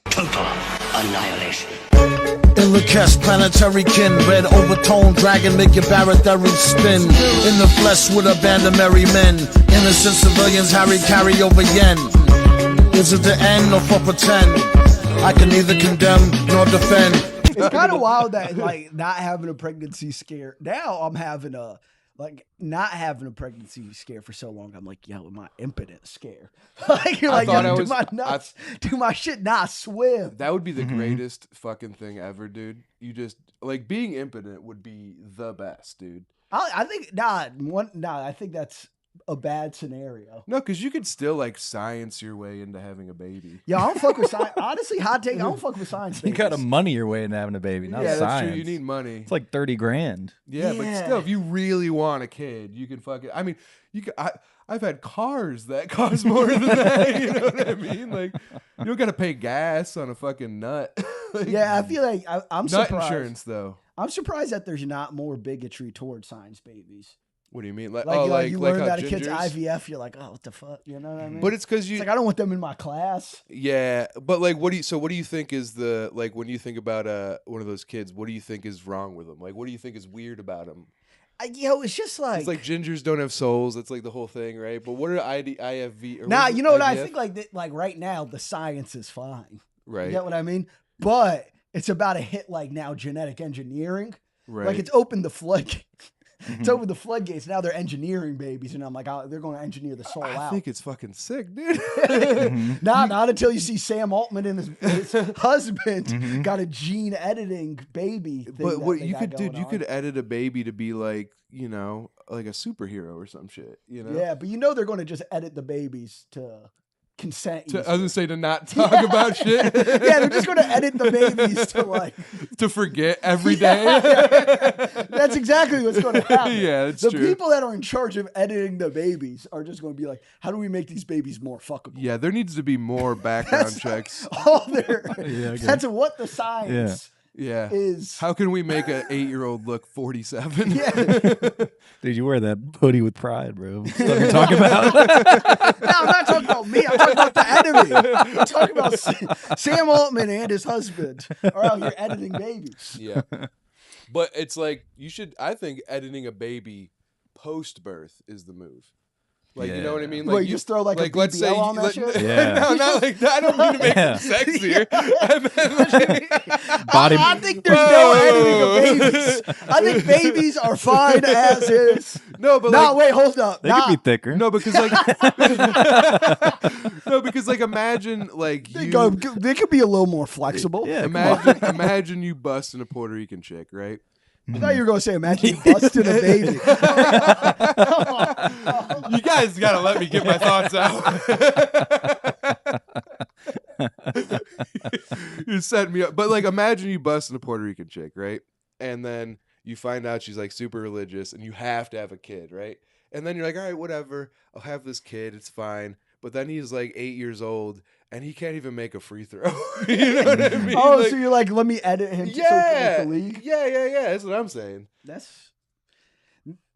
Total annihilation. In the cast planetary kin, red overtone dragon make your barothery spin. In the flesh with a band of merry men, innocent civilians Harry carry over yen. Is it the end or for pretend? I can neither condemn nor defend. It's kind of wild that like not having a pregnancy scare. Now I'm having a not having a pregnancy scare for so long. I'm like, yo, my impotent scare. Like you're like, yo, do my nuts, do my shit not swim. That would be the greatest fucking thing ever, dude. You just like being impotent would be the best, dude. I think I think that's a bad scenario. No, because you could still like science your way into having a baby. Yeah, I don't fuck with science. Honestly, hot take. I don't fuck with science. You gotta money your way into having a baby, not science. That's true. You need money. It's like 30 grand. Yeah, but still, if you really want a kid, you can fucking. I mean, you can. I've had cars that cost more than that. You know what I mean? Like, you don't gotta pay gas on a fucking nut. Like, yeah, I feel like I'm nut surprised. Insurance though. I'm surprised that there's not more bigotry towards science babies. What do you mean? Like you learn about a kid's IVF, you're like, oh, what the fuck? You know what I mean? But it's because like I don't want them in my class. Yeah, but like, what do you think is the like when you think about one of those kids? What do you think is wrong with them? Like, what do you think is weird about them? It's just like it's like gingers don't have souls. That's like the whole thing, right? But what are IFV? Nah, you know what I think? Like right now, the science is fine. Right. You get what I mean? But it's about to hit like now genetic engineering. Right. Like it's opened the floodgates. It's opened the floodgates. Now they're engineering babies, and I'm like, oh, they're going to engineer the soul out. I think it's fucking sick, dude. Not until you see Sam Altman and his husband got a gene editing baby thing. But what you could, dude, you could edit a baby to be like, you know, like a superhero or some shit. You know? Yeah, but you know they're going to just edit the babies to consent. I was gonna say to not talk about shit. Yeah, they're just gonna edit the babies to like to forget every day. That's exactly what's gonna happen. Yeah, that's the true. The people that are in charge of editing the babies are just gonna be like, how do we make these babies more fuckable? Yeah, there needs to be more background checks. That's what the science. Yeah. Is how can we make an 8-year-old look 47? Yeah. Dude, you wear that hoodie with pride, bro. Stuff you're talking about. No, I'm not talking about me. I'm talking about the enemy. I'm talking about Sam Altman and his husband are out here editing babies. Yeah. But it's like I think editing a baby post-birth is the move. Like, you know what I mean? Like, well, you just throw like a let's say, on that shit? Yeah. No, not like that. I don't mean to make it sexier. I think there's no editing of babies. I think babies are fine as is. No, but wait, hold up. They could be thicker. No, because like imagine like they could be a little more flexible. Yeah, imagine you busting a Puerto Rican chick, right? I thought you were going to say, imagine you busted a baby. You guys got to let me get my thoughts out. You set me up. But, like, imagine you busting a Puerto Rican chick, right? And then you find out she's, like, super religious, and you have to have a kid, right? And then you're like, all right, whatever. I'll have this kid. It's fine. But then he's, like, 8 years old, and he can't even make a free throw. You know what I mean? Oh, like, so you're like, let me edit him yeah, so he can make the league? Yeah. That's what I'm saying. That's...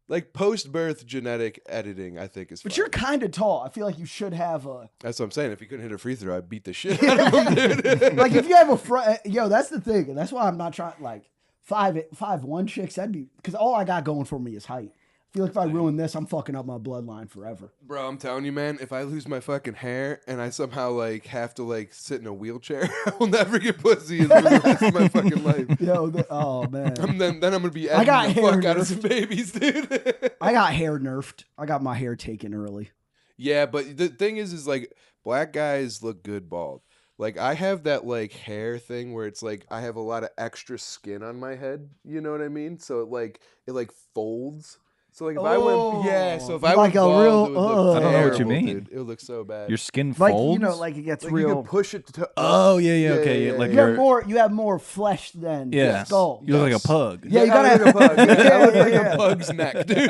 Like, post-birth genetic editing, I think, is fine. But you're kind of tall. I feel like you should have a... That's what I'm saying. If he couldn't hit a free throw, I'd beat the shit out of him, dude. Like, if you have a front... Yo, that's the thing. And that's why I'm not trying... Like, 5'1" chicks, that'd be... Because all I got going for me is height. I feel like if I ruin this, I'm fucking up my bloodline forever. Bro, I'm telling you, man, if I lose my fucking hair and I somehow, like, have to, like, sit in a wheelchair, I will never get pussy for the rest of my fucking life. Yo, oh, man. Then I'm going to be editing the fuck out of some babies, dude. I got hair nerfed. I got my hair taken early. Yeah, but the thing is, like, black guys look good bald. Like, I have that, like, hair thing where it's, like, I have a lot of extra skin on my head. You know what I mean? So, it folds. So like if I went, so if I like went a bald, real, it would look I don't know what you terrible, mean. dude. It would look so bad. Your skin like folds? you know, like it gets like real. You can push it to. Oh yeah, okay. Yeah. Like you have more flesh than the skull. You look like a pug. Yeah, you gotta have a pug. I look like a pug's neck, dude.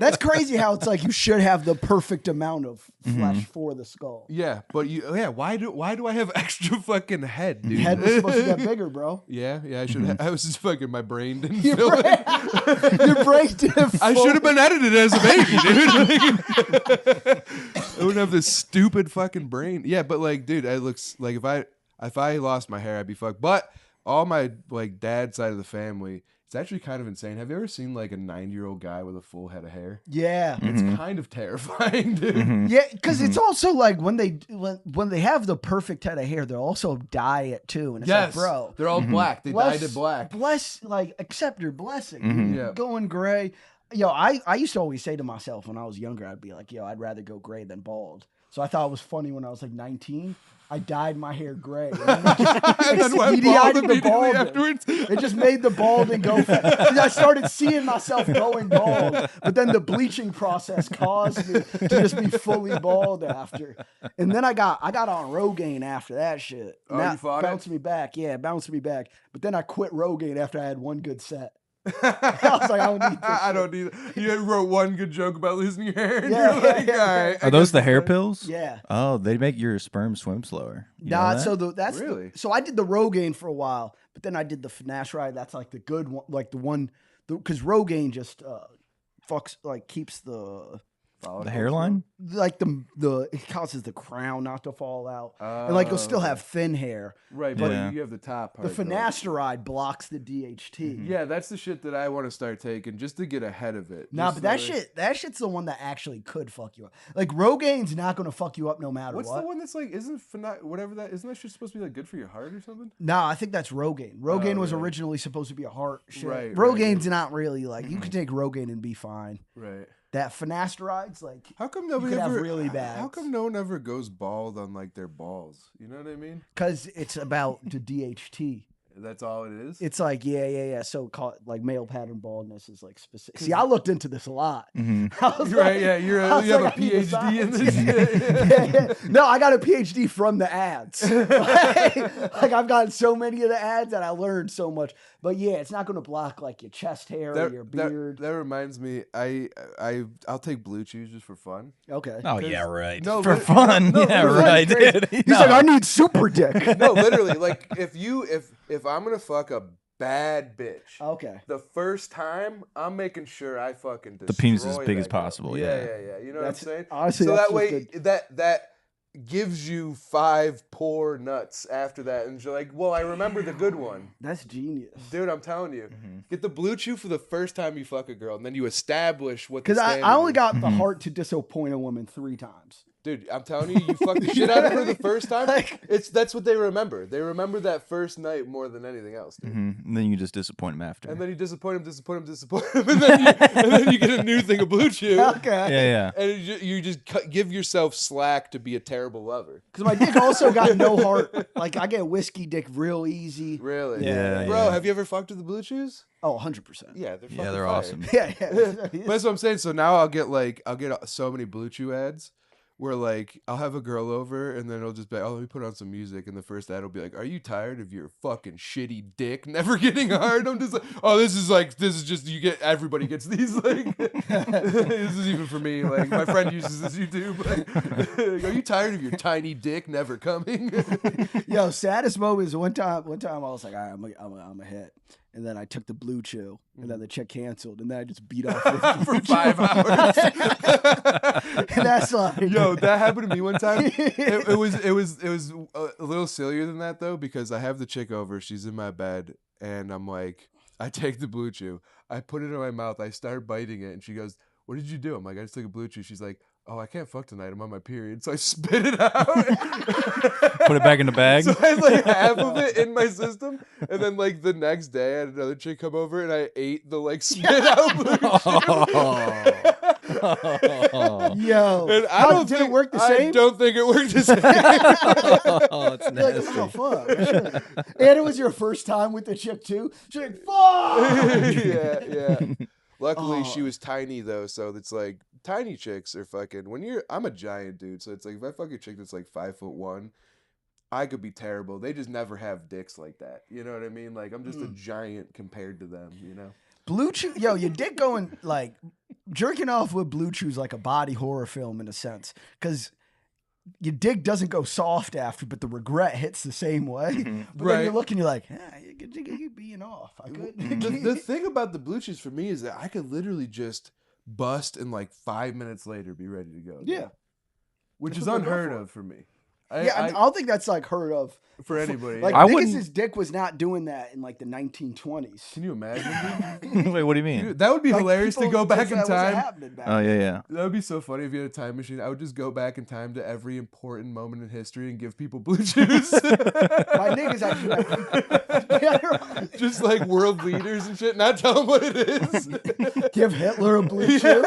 That's crazy how it's like you should have the perfect amount of flesh for the skull. Yeah, but why do I have extra fucking head, dude? Head was supposed to get bigger, bro. Yeah, I should. I was just fucking my brain didn't fill it. Your brain didn't. I should have been edited as a baby, dude. I wouldn't have this stupid fucking brain. Yeah, but like, dude, it looks like if I lost my hair, I'd be fucked. But all my like dad's side of the family, it's actually kind of insane. Have you ever seen like a 90-year-old guy with a full head of hair? Yeah. It's kind of terrifying, dude. Yeah, because it's also like when they have the perfect head of hair, they'll also dye it too. And it's like, bro, they're all black. They dyed it black. Accept your blessing. Yeah. Going gray. Yo, I used to always say to myself when I was younger, I'd be like, yo, I'd rather go gray than bald. So I thought it was funny when I was like 19. I dyed my hair gray. And then went bald immediately afterwards. It just made the balding go fast. I started seeing myself going bald, but then the bleaching process caused me to just be fully bald after. And then I got on Rogaine after that shit. Oh, you fought bounced me back. Yeah, bounced me back. But then I quit Rogaine after I had one good set. I was like, I don't need this. I don't need it. You wrote one good joke about losing your hair. And Yeah, you're like, yeah. all right. Are those the hair pills? Yeah. Oh, they make your sperm swim slower. You know Nah, that? so that's Really? so I did the Rogaine for a while, but then I did the finasteride. That's like the good one, like the one, because Rogaine just fucks, like keeps the hairline? like the it causes the crown not to fall out, and like you'll still have thin hair. Right, but Yeah. you have the top The part. though. finasteride blocks the DHT. Yeah, that's the shit that I want to start taking just to get ahead of it. Nah, Just but like- that shit's the one that actually could fuck you up. Like Rogaine's not gonna fuck you up no matter What's what. the one that's like, isn't that shit supposed to be like good for your heart or something? Nah, I think that's Rogaine. Rogaine was really? originally supposed to be a heart shit. Right, Rogaine's not really like, you can take Rogaine and be fine. Right. That finasteride's like, How come you nobody could have ever really bad. How come no one ever goes bald on like their balls? You know what I mean? because it's about the DHT. That's all it is. It's like, yeah. So called like male pattern baldness is like specific. See, I looked into this a lot. I was Right, like- yeah, I was you have like, a I need the PhD in science. this shit. No, I got a PhD from the ads. like I've gotten so many of the ads that I learned so much. But yeah, it's not going to block like your chest hair or your beard. That reminds me, I'll take Blue Chews just for fun. Okay. Oh, yeah, right. No, For li- fun. no, yeah, literally right, crazy. dude. He's like, I need super dick. No, literally, like if I'm gonna fuck a bad bitch, Okay. the first time I'm making sure I fucking destroy The penis is as big that as girl. possible, Yeah, yeah. yeah. You know That's- what I'm saying? honestly, so that's that way just that gives you 5 poor nuts after that, and you're like, well, I remember the good one. That's genius. Dude, I'm telling you, get the Blue Chew for the first time you fuck a girl, and then you establish what. Because Because I only got the heart to disappoint a woman 3 times. Dude, I'm telling you, you fuck the shit out of her the first time. Like- That's what they remember. They remember that first night more than anything else, dude. And then you just disappoint him after. And then you disappoint him, and then you get a new thing of Blue Chew. Okay. yeah. And you just give yourself slack to be a terrible lover. Because my dick also got no heart. Like I get whiskey dick real easy. Really? Yeah, Bro, yeah. have you ever fucked with the Blue Chews? Oh, 100%. Yeah, they're fucking Yeah, they're fire. awesome. Yeah. But that's what I'm saying. So now I'll get so many Blue Chew ads where like I'll have a girl over and then it'll just be like, oh, let me put on some music, and the first ad will be like, are you tired of your fucking shitty dick never getting hard? I'm just like, oh, this is just everybody gets these, like this is even for me, like my friend uses this YouTube, like, are you tired of your tiny dick never coming? Yo, saddest moment is one time I was like, all right, I'm a hit. And then I took the Blue Chew, and then the chick canceled, and then I just beat off For 5 hours. And that's like, Yo, that happened to me one time. It was a little sillier than that though, because I have the chick over, she's in my bed, and I'm like, I take the Blue Chew, I put it in my mouth, I start biting it, and she goes, "What did you do?" I'm like, "I just took a Blue Chew." She's like, "Oh, I can't fuck tonight, I'm on my period." So I spit it out. Put it back in the bag. So I had like half of it in my system, and then like the next day I had another chick come over and I ate the like spit out Blue Chew. yo, And I how don't did think it work the I same? don't think it worked the same. Oh, it's You're like, nasty. oh, fuck. I should've- And it was your first time with the chick too. She's like, fuck. yeah. Luckily, Oh. she was tiny though, so it's like tiny chicks are fucking. I'm a giant dude, so it's like if I fuck a chick that's like 5'1", I could be terrible. They just never have dicks like that. You know what I mean? Like I'm just a giant compared to them. You know? Blue Chew, yo, your dick going like jerking off with Blue Chew's like a body horror film in a sense, because your dick doesn't go soft after, but the regret hits the same way. But then Right. you're looking, you're like, you could being off. I could. The thing about the Blue Chews for me is that I could literally just bust, and like 5 minutes later be ready to go. Yeah. Which That's is what they go unheard for. of for me. I don't think that's like heard of for anybody. Like I niggas' dick was not doing that in like the 1920s. Can you imagine? Wait, what do you mean? Dude, that would be Like, hilarious to people- go back in that wasn't time. happening back Oh, then. yeah. That would be so funny if you had a time machine. I would just go back in time to every important moment in history and give people blue chews. My niggas actually Just like world leaders and shit, not tell them what it is. give Hitler a blue chew.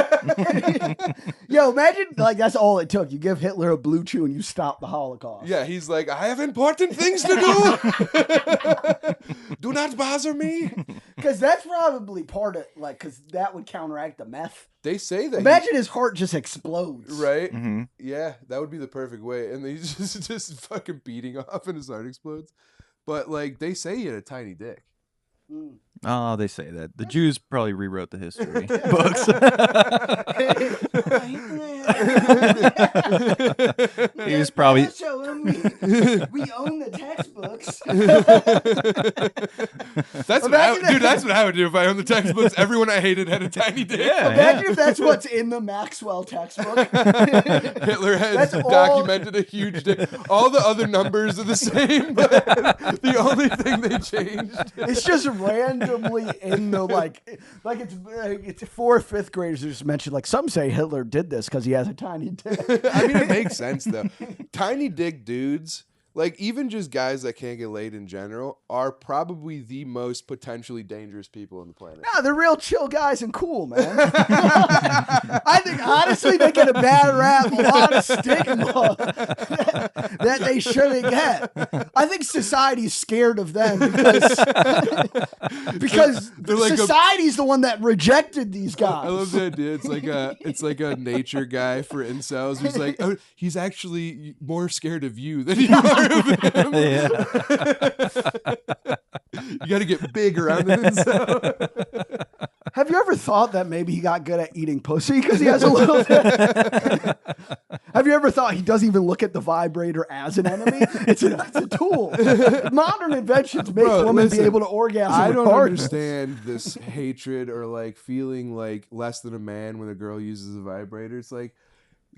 Yo, imagine like that's all it took. You give Hitler a blue chew and you stop the Holocaust. Yeah, he's like, I have important things to do. Do not bother me. Because that's probably part of like, because that would counteract the meth. They say that. Imagine his heart just explodes. Right? Mm-hmm. Yeah, that would be the perfect way. And he's just fucking beating off and his heart explodes. But like, they say he had a tiny dick. Oh, they say that. The Jews probably rewrote the history books. He was probably. Show him we own the textbooks. That's what dude, that's what I would do if I owned the textbooks. Everyone I hated had a tiny dick. Yeah, Imagine if that's what's in the Maxwell textbook. Hitler has documented a huge dick. All the other numbers are the same, but the only thing they changed. It's just randomly in the like it's 4th or 5th graders who just mentioned like some say Hitler did this because he has a tiny dick. I mean, it makes sense though. Tiny dick dudes, like even just guys that can't get laid in general, are probably the most potentially dangerous people on the planet. No, they're real chill guys and cool, man. I think honestly they get a bad rap, a lot of stigma that they shouldn't get. I think society's scared of them because They're like society's the one that rejected these guys. I love the idea. It's like a nature guy for incels who's like, oh, he's actually more scared of you than you are of him. Yeah. You got to get big around the incel. Have you ever thought that maybe he got good at eating pussy because he has a little? Have you ever thought he doesn't even look at the vibrator as an enemy? It's a tool. Modern inventions make women be able to orgasm. I don't regardless. understand this hatred or like feeling like less than a man when a girl uses a vibrator. It's like,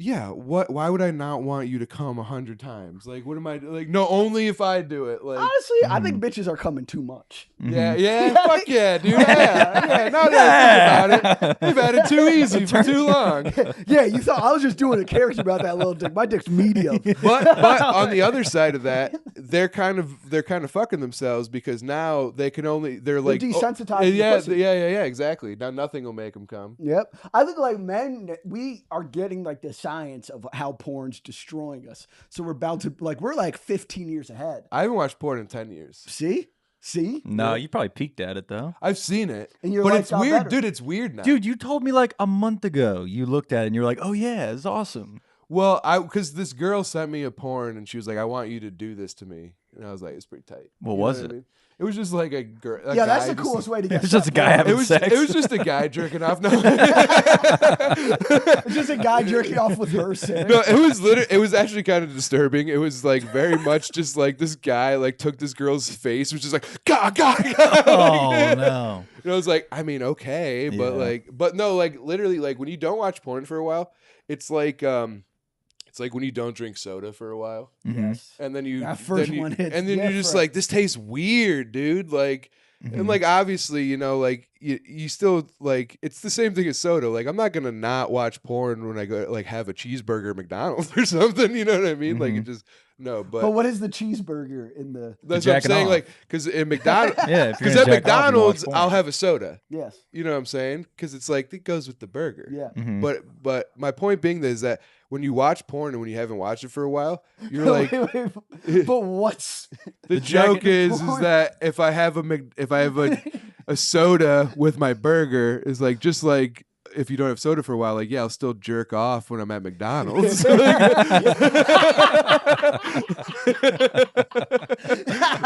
yeah, what? Why would I not want you to come 100 times? Like, what am I like? No, only if I do it. Like, Honestly, I think bitches are coming too much. yeah, fuck yeah, dude. Yeah. Now that I think about it, you've had it too easy for too long. Yeah, you thought I was just doing a character about that little dick. My dick's medium. But on the other side of that, they're kind of fucking themselves because now they're like desensitized to yeah, pussy. yeah, exactly. Now nothing will make them come. Yep. I think like men, we are getting like the science of how porn's destroying us. So we're about to we're like 15 years ahead. I haven't watched porn in 10 years. See? No, you probably peeked at it though. I've seen it, And your but life it's got weird, better. dude. It's weird now, Dude, you told me like a month ago. You looked at it and you were like, "Oh yeah, it's awesome." Well, because this girl sent me a porn and she was like, "I want you to do this to me," and I was like, "It's pretty tight." What You know was I it? mean? It was just like a girl. Yeah, that's the coolest way to get It's just a guy having sex. It was just a guy jerking off. No, It's just a guy jerking off with her sitting. no, it was actually kind of disturbing. It was like very much just like this guy like took this girl's face, which is like, God. Oh no. And I was like, I mean, okay, but Yeah. but no, like literally, like when you don't watch porn for a while, it's like when you don't drink soda for a while, Yes. and then you, That first one hits and then you're just different. like, this tastes weird, dude. Like, and like obviously, you know, like you still like it's the same thing as soda. Like, I'm not gonna not watch porn when I go like have a cheeseburger at McDonald's or something. You know what I mean? Like it just no, But what is the cheeseburger in the? that's what I'm jacking saying. off. Like, because in McDonald's, Yeah, if you're because gonna at jack off, you watch McDonald's, porn. I'll have a soda. Yes. You know what I'm saying? Because it's like it goes with the burger. Yeah. Mhm. But my point being is that when you watch porn and when you haven't watched it for a while, you're like, Wait, but what's? the joke is porn. that if I have a soda with my burger, is like just like if you don't have soda for a while, like yeah, I'll still jerk off when I'm at McDonald's.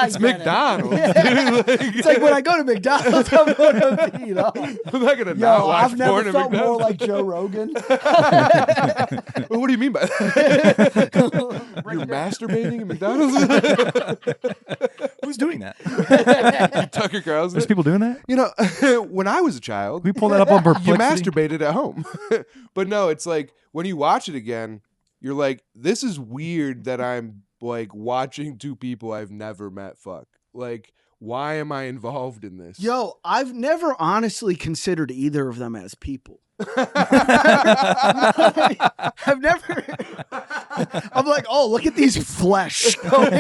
It's McDonald's, dude. It's like when I go to McDonald's, I'm going to beat up. I'm not gonna Yo, not watch I've never porn at felt more McDonald's. like Joe Rogan. Well, what do you mean by that? You're masturbating at McDonald's? Who's doing that? Tucker Carlson. There's people doing that? You know, when I was a child, We pull that up on you Perplexity. masturbated at home. But no, it's like when you watch it again, you're like, this is weird that I'm like watching two people I've never met fuck. Like, why am I involved in this? Yo, I've never honestly considered either of them as people. I've never. I'm like, oh, look at these flesh. Look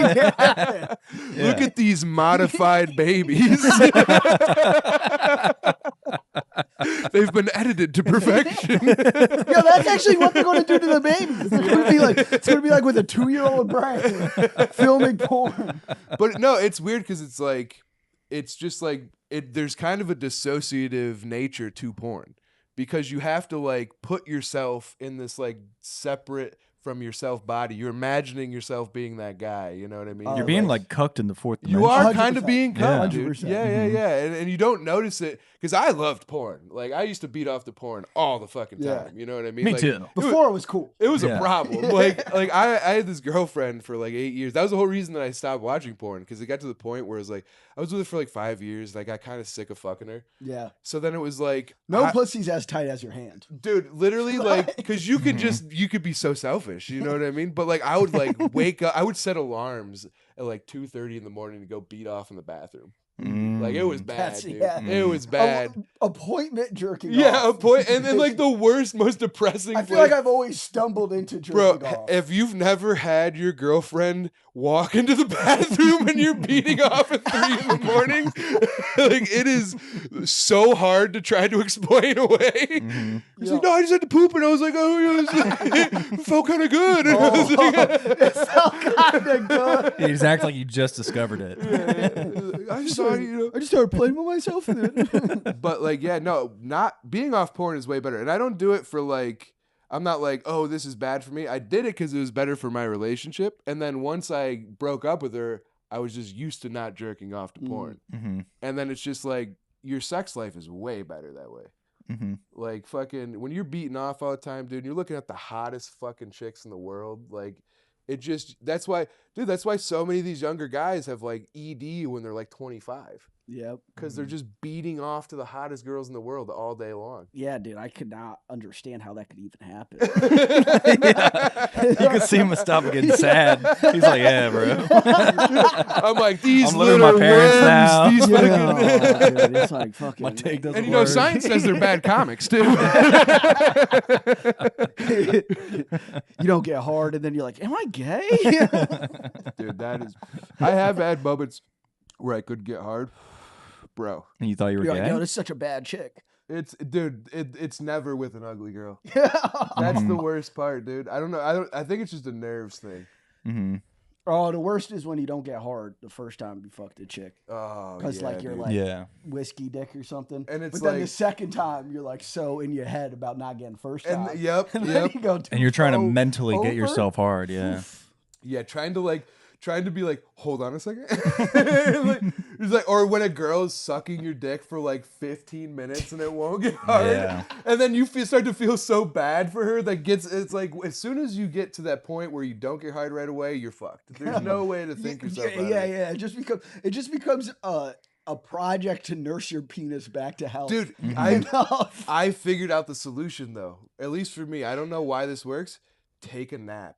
at these modified babies. They've been edited to perfection. Yo, that's actually what they're going to do to the babies. It's going to be like with a 2-year-old brain filming porn. But no, it's weird because it's like, it's just like there's kind of a dissociative nature to porn. Because you have to like put yourself in this like separate from yourself body. You're imagining yourself being that guy. You know what I mean? You're being like cucked in the fourth dimension. You are 100%. kind of being cucked, dude. 100%. Yeah. And you don't notice it because I loved porn. Like I used to beat off the porn all the fucking time. Yeah. You know what I mean? Me like, too. Before it was cool. It was a Yeah. problem. Like I had this girlfriend for like 8 years. That was the whole reason that I stopped watching porn because it got to the point where it was like I was with her for like 5 years. Like I got kind of sick of fucking her. Yeah. So then it was like No pussy's as tight as your hand. dude, literally like because you could you could be so selfish. You know what I mean? But like I would like wake up. I would set alarms at like 2:30 in the morning to go beat off in the bathroom. Like it was bad, dude. It was bad. Appointment jerking Yeah, off. a point, and then like the worst, most depressing. I feel like I've always stumbled into jerking bro, off. if you've never had your girlfriend walk into the bathroom and you're beating off at 3 in the morning, like it is so hard to try to explain away. He's like, no, I just had to poop, and I was like, oh, it felt kind of good. And I was like, It felt kind of good. Yeah, he's acting like you just discovered it. I saw you. I just started playing with myself. But like, yeah, no, not being off porn is way better. And I don't do it for like, I'm not like, oh, this is bad for me. I did it because it was better for my relationship. And then once I broke up with her, I was just used to not jerking off to porn. And then it's just like, your sex life is way better that way. Like fucking, when you're beating off all the time, dude, you're looking at the hottest fucking chicks in the world. Like, it just, that's why so many of these younger guys have like ED when they're like 25. Yep. Because they're just beating off to the hottest girls in the world all day long. Yeah, dude, I could not understand how that could even happen. You could see Mustafa getting sad. He's like, yeah, bro. I'm like, these I'm living with little my parents worms, now. these Yeah, fucking... dude, it's like fucking. My take doesn't And you know, work. science says they're bad comics, too. You don't get hard, and then you're like, "Am I gay?" Dude, that is... I have had moments where I could get hard. Bro. And you thought you were You're gay? like, "Yo, this is such a bad chick." It's never with an ugly girl. That's the worst part, dude. I don't know. I think it's just a nerves thing. Oh, the worst is when you don't get hard the first time you fucked a chick. Oh, Because yeah, like you're dude. like Yeah. whiskey dick or something. And it's but then like- the second time you're like so in your head about not getting first time. And yep. Then you go And you're trying to too mentally over. get yourself hard, yeah. Yeah, trying to be like, hold on a second. It's like, or when a girl is sucking your dick for like 15 minutes and it won't get hard. Yeah. And then you start to feel so bad for her that it's like, as soon as you get to that point where you don't get hard right away, you're fucked. There's no way to think yourself out of it. Yeah. It just becomes a project to nurse your penis back to health. Dude, I figured out the solution though. At least for me. I don't know why this works. Take a nap.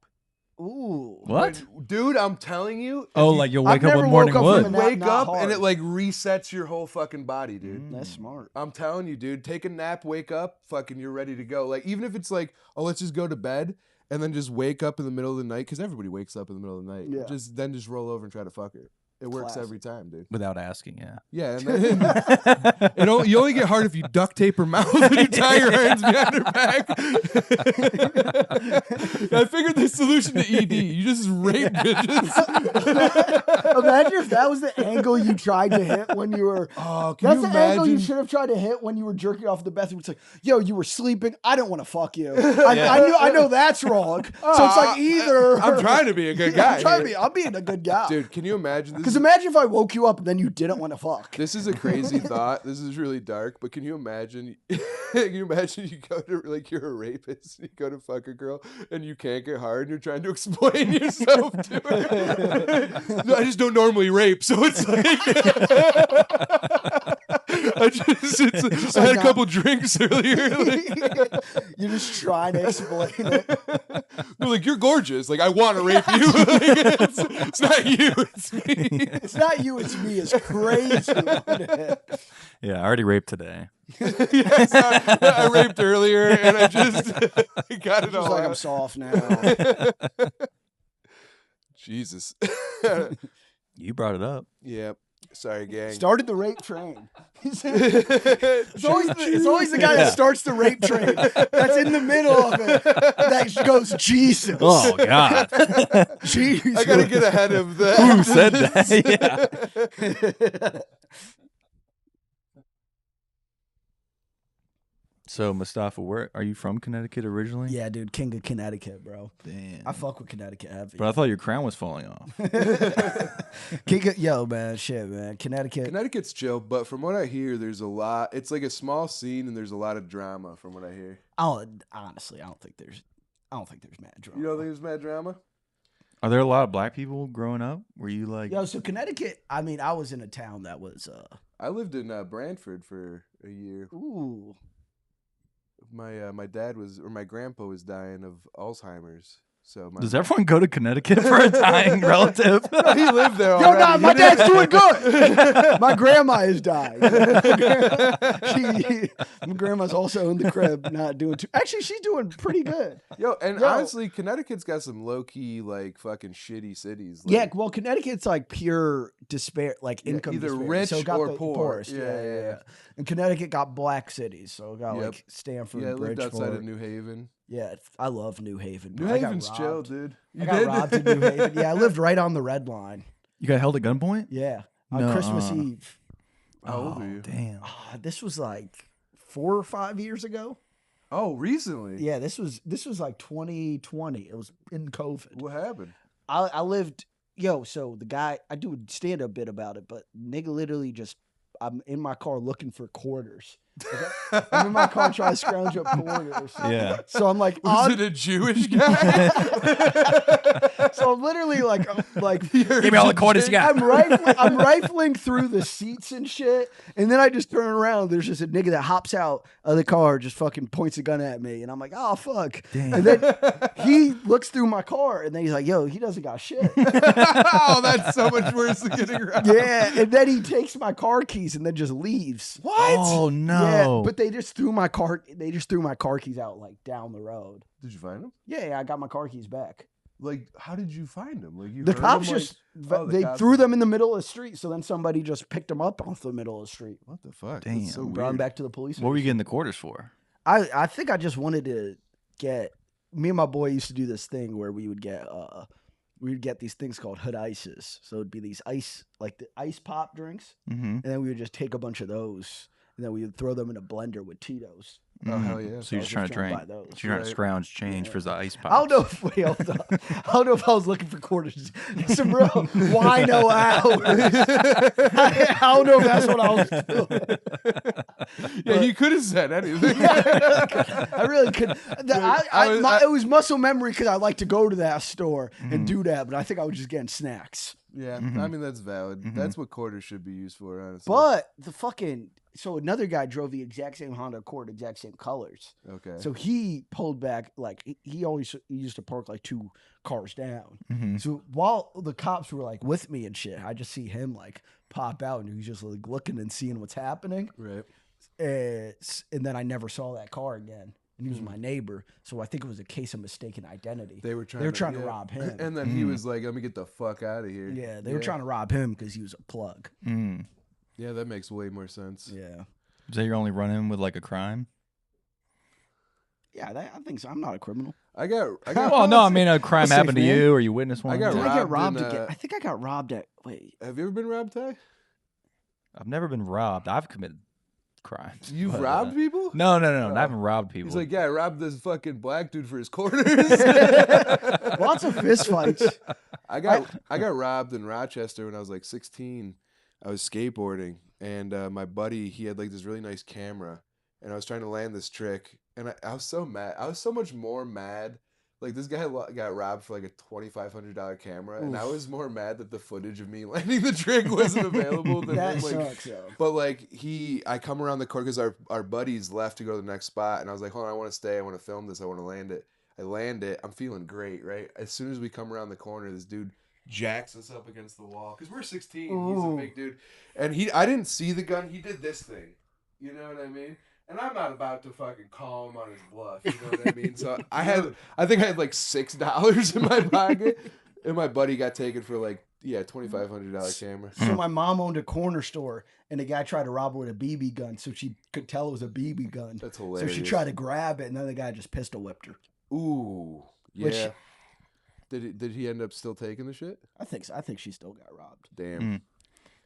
Ooh. What? Dude, I'm telling you. Oh, like you'll wake I've up never with morning woke up from wood. a nap. Wake not up hard. and it like resets your whole fucking body, dude. That's smart. I'm telling you, dude, take a nap, wake up, fucking you're ready to go. Like, even if it's like, oh, let's just go to bed and then just wake up in the middle of the night, because everybody wakes up in the middle of the night. Yeah. Just roll over and try to fuck her. It works Classic. every time, dude. Without asking, yeah. Yeah, and then, you only get hard if you duct tape her mouth and you tie your hands behind her back. I figured the solution to ED. You just rape bitches. Imagine if that was the angle you tried to hit when you were. Oh, can That's you the angle you imagine? should have tried to hit when you were jerking off in the bathroom. It's like, yo, you were sleeping. I didn't want to fuck you. I know that's wrong. So it's like either I'm trying to be a good Yeah, guy. I'm being a good guy. Dude, can you imagine Because imagine if I woke you up and then you didn't want to fuck. This is a crazy thought. This is really dark, but can you imagine? Can you imagine you go to like you're a rapist, you go to fuck a girl, and you can't get hard, and you're trying to explain yourself to her. No, I just don't normally rape, so it's like I had a couple drinks earlier. Like, You're just trying to explain it. they're like, you're gorgeous. Like I want to rape you. Like, it's not you. It's me. It's not you, it's me. It's crazy. Yeah, I already raped today. Yeah, sorry. I raped earlier, and I just I got it all like out. I'm soft now. Jesus. You brought it up. Yeah. Sorry, gang. Started the rape train. It's always the guy that starts the rape train. That's in the middle of it. That goes, Jesus. Oh God. Jesus. I gotta get ahead of that. Who said that? Yeah. So Mustafa, where are you from? Connecticut originally? Yeah, dude, king of Connecticut, bro. Damn. I fuck with Connecticut heavy. But I thought your crown was falling off. Yo, man, shit, man. Connecticut's chill, but from what I hear, there's a lot. It's like a small scene, and there's a lot of drama. From what I hear, Honestly, I don't think there's mad drama. you don't think there's mad drama? Are there a lot of black people growing up? Were you like? Yo, so Connecticut. I mean, I was in a town that was. I lived in Brantford for a year. Ooh. My dad was, or my grandpa was dying of Alzheimer's. So Does everyone go to Connecticut for a dying relative? he lived there Yo, already. nah, my dad's doing good. My grandma is dying. My grandma's also in the crib, not doing too. Actually, she's doing pretty good. Honestly, Connecticut's got some low key like fucking shitty cities. Like, Yeah, well, Connecticut's like pure despair, like income either disparity. rich so it got or the poor. poorest. Yeah. And Connecticut got black cities, so it got Yep. like Stamford, Yeah, I lived Bridgeport. outside of New Haven. Yeah, I love New Haven. New I got Haven's chill, robbed. dude. I got robbed in New Haven. Yeah, I lived right on the red line. You got held at gunpoint? Yeah, on Christmas Eve. How old are you? Damn. This was like 4 or 5 years ago. Oh, recently? Yeah, this was like 2020. It was in COVID. What happened? I lived. So the guy, I do a stand-up bit about it, but nigga literally just, I'm in my car looking for quarters. Okay? I'm in my car trying to scrounge up quarters. Yeah. So I'm like, Was it a Jewish guy? so I'm literally like, Give me all the quarters you got. I'm rifling through the seats and shit, and then I just turn around. There's just a nigga that hops out of the car, just fucking points a gun at me, and I'm like, oh fuck. Damn. And then he looks through my car, and then he's like, yo, he doesn't got shit. Oh, that's so much worse than getting robbed. Yeah, and then he takes my car keys and then just leaves. What? Oh no. Yeah, but they just threw my car. They just threw my car keys out like down the road. Did you find him? Yeah, I got my car keys back. Like, how did you find him? Like, you The heard cops him, just the they cops- threw them in the middle of the street. So then somebody just picked them up off the middle of the street. What the fuck? Damn. That's so Brought them weird. back to the police. What were you getting the quarters for? I think I just wanted to get. Me and my boy used to do this thing where we would get these things called hood ices. So it'd be these ice, like the ice pop drinks, Mm-hmm. and then we would just take a bunch of those, and then we would throw them in a blender with Tito's. Oh, hell yeah. So you're just trying to buy drink. those. So you're trying to Right. scrounge change for the ice pop. I don't know if wait, hold on. I don't know if I was looking for quarters. Some real wino hours. I don't know if that's what I was doing. Yeah, you could have said anything. I really could. It was muscle memory because I like to go to that store and do that, but I think I was just getting snacks. Yeah, I mean, that's valid. That's what quarters should be used for, honestly. But so another guy drove the exact same Honda Accord, exact same colors. Okay. So he pulled back, like he used to park like 2 cars down. Mm-hmm. So while the cops were like with me and shit, I just see him like pop out and he's just like looking and seeing what's happening. Right. And then I never saw that car again. And he was my neighbor, so I think it was a case of mistaken identity. They were trying to rob him. And then he was like, let me get the fuck out of here. Yeah, they were trying to rob him because he was a plug. Mm. Yeah, that makes way more sense. Yeah. Is that your only run-in with like a crime? Yeah, I think so. I'm not a criminal. I got Well, no, I mean a crime Safe happened to man. you or you witnessed one. I got Did I get robbed in, again? I think I got robbed at. Wait. Have you ever been robbed, Ty? I've never been robbed. I've committed crimes. You've but, robbed people? No, I haven't robbed people. He's like, yeah, I robbed this fucking black dude for his quarters. Lots of fist fights. I got robbed in Rochester when I was like 16. I was skateboarding, and my buddy, he had like this really nice camera, and I was trying to land this trick, and I was so mad. I was so much more mad. Like, this guy got robbed for like a $2,500 camera, and I was more mad that the footage of me landing the trick wasn't available than That him, like, sucks, yo. but like I come around the corner because our buddies left to go to the next spot, and I was like, hold on, I want to stay, I want to film this, I want to land it. I land it, I'm feeling great, right? As soon as we come around the corner, this dude jacks us up against the wall because we're 16. He's a big dude, and I didn't see the gun. He did this thing, you know what I mean? And I'm not about to fucking call him on his bluff, you know what I mean? So I think I had like $6 in my pocket, and my buddy got taken for like $2,500 camera. So my mom owned a corner store, and the guy tried to rob her with a BB gun, so she could tell it was a BB gun. That's hilarious. So she tried to grab it, and then the guy just pistol whipped her. Ooh, yeah. Which- Did he end up still taking the shit? I think so. I think she still got robbed. Damn.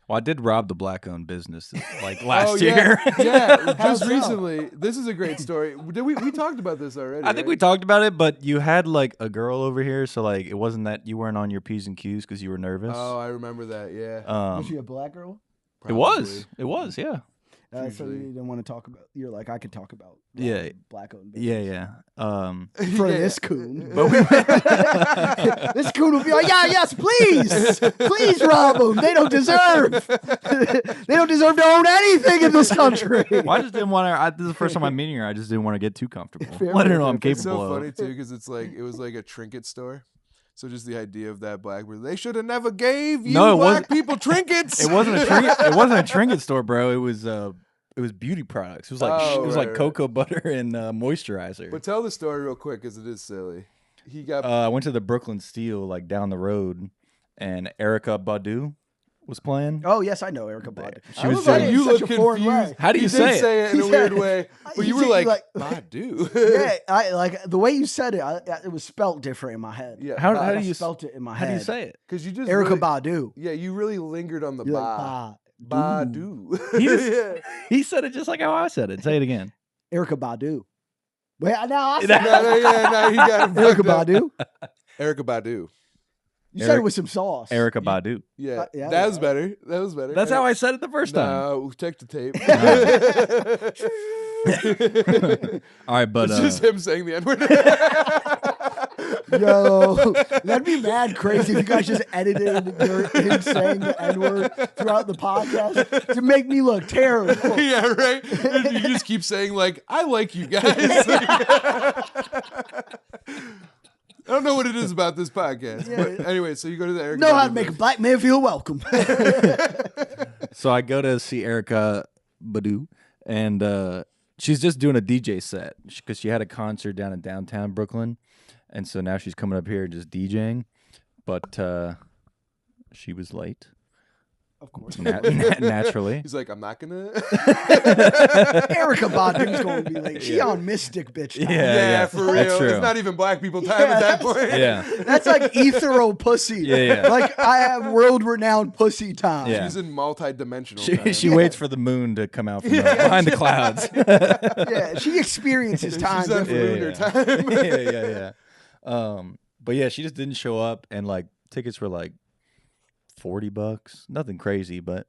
Well, I did rob the black-owned business like last yeah. year. Yeah, How just so? recently. This is a great story. We talked about this already. I think we talked about it, but you had like a girl over here, so like it wasn't that you weren't on your P's and Q's because you were nervous. Oh, I remember that. Yeah. Was she a black girl? It was, yeah. So Usually. you didn't want to talk about. You're like, I could talk about. Yeah. Black owned. Yeah. For Yeah. this coon. But This coon will be like, yeah, yes, please rob them. They don't deserve. They don't deserve to own anything in this country. Well, I just didn't want to. This is the first time I'm meeting her. I just didn't want to get too comfortable. Fair Let her know I'm enough. It's capable so of. funny too because it was like a trinket store. So just the idea of that blackbird, they should have never gave you No, it black wasn't- people trinkets. It wasn't a trinket. It wasn't a trinket store, bro. It was beauty products. It was like Oh, it was right, like cocoa butter and moisturizer. But tell the story real quick because it is silly. He got I went to the Brooklyn Steel like down the road, and Erica Badu was playing. Oh yes, I know Erica Badu. She I was was saying- like, you such look a foreign confused. way. How do you He say did it? say it in He a said- weird way, but you he were said, like, like- Badu. Yeah, I like the way you said it. It was spelt different in my head. Yeah. How I do you spelt it in my How head. do you say it? Because you just Erica really, Badu. Yeah, you really lingered on the You're ba. like, Badu. Badu. He just- Yeah. He said it just like how I said it. Say it again. Erica Badu. Wait, now I said No, he got him Erica fucked up. Badu. Erica Badu. You said it with some sauce. Erica Badu. Yeah, yeah, that was yeah. better. That was better. That's how I said it the first time. No, check the tape. All right, but It's just him saying the N word. Yo, that'd be mad crazy if you guys just edited him saying the N-word throughout the podcast to make me look terrible. Yeah, right. And you just keep saying like, "I like you guys." I don't know what it is about this podcast, but anyway. So you go to the Erica Know how Badu to make a booth. black man feel welcome. so I go to see Erica Badu, and she's just doing a DJ set because she had a concert down in downtown Brooklyn, and so now she's coming up here just DJing, but she was late. Of course. Naturally. He's like, "I'm not gonna." Erica Badu's going to be like, she on Mystic bitch time. Yeah. For real. That's true. It's not even black people time Yeah, at that that's- point. Yeah. That's like ethereal pussy. Yeah. Like I have world-renowned pussy time. Yeah. She's in multi-dimensional time. She waits for the moon to come out from behind the clouds. Yeah, she experiences time. She's on differently. lunar time. But yeah, she just didn't show up, and like tickets were like $40. Nothing crazy, but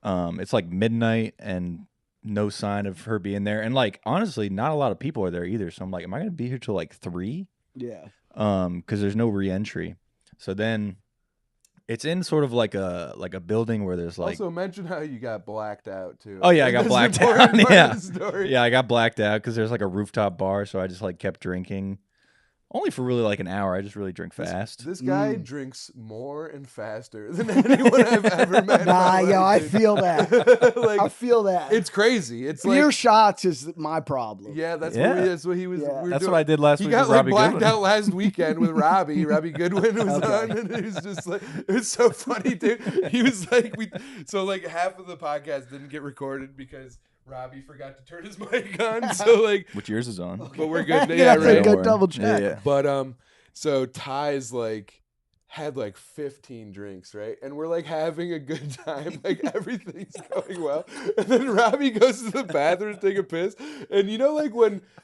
it's like midnight and no sign of her being there. And like honestly, not a lot of people are there either. So I'm like, am I gonna be here till like 3? Yeah. Because there's no re-entry. So then it's in sort of like a building where there's like Also, mention how you got blacked out too. Oh, yeah, I got That's an blacked important out, part yeah. of the story. yeah, I got blacked out because there's like a rooftop bar, so I just like kept drinking. Only for really like an hour. I just really drink fast. This guy drinks more and faster than anyone I've ever met. in Nah, my yo, I life, dude. feel that. Like, I feel that. it's crazy. It's Beer like, shots is my problem. yeah, that's Yeah. what he was. Yeah. we were That's doing. what I did last He week got with like Robbie blacked Goodwin. out last weekend with Robbie. Robbie Goodwin was Okay. on, and it was just like it was so funny, dude. He was like, so like half of the podcast didn't get recorded because Robbie forgot to turn his mic on. So like, Which yours is on. but we're good. Yeah, Yeah, that's a right. good double check. Yeah. But so Ty's like, had like 15 drinks, right? And we're like having a good time, like everything's going well. And then Robbie goes to the bathroom to take a piss. And you know, like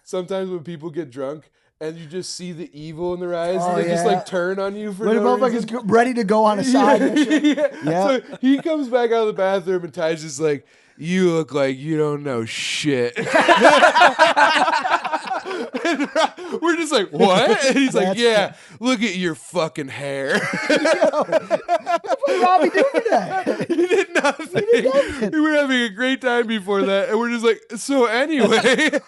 sometimes when people get drunk and you just see the evil in their eyes and they just like turn on you for when no the reason. motherfucker's ready to go on a side mission. Yeah. So he comes back out of the bathroom and Ty's just like, you look like you don't know shit. And we're just like, what? And he's like, yeah, look at your fucking hair. That's what Robbie doing that. He did nothing. We were having a great time before that. And we're just like, so anyway. Shit,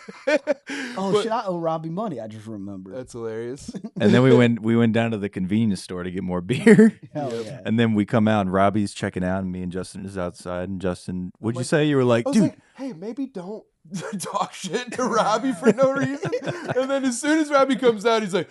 I owe Robbie money. I just remembered. That's hilarious. And then we went down to the convenience store to get more beer. Hell yeah. And then we come out and Robbie's checking out and me and Justin is outside. And Justin, what'd you say? You were like, I was dude. like, hey, maybe don't talk shit to Robbie for no reason. And then as soon as Robbie comes out, he's like,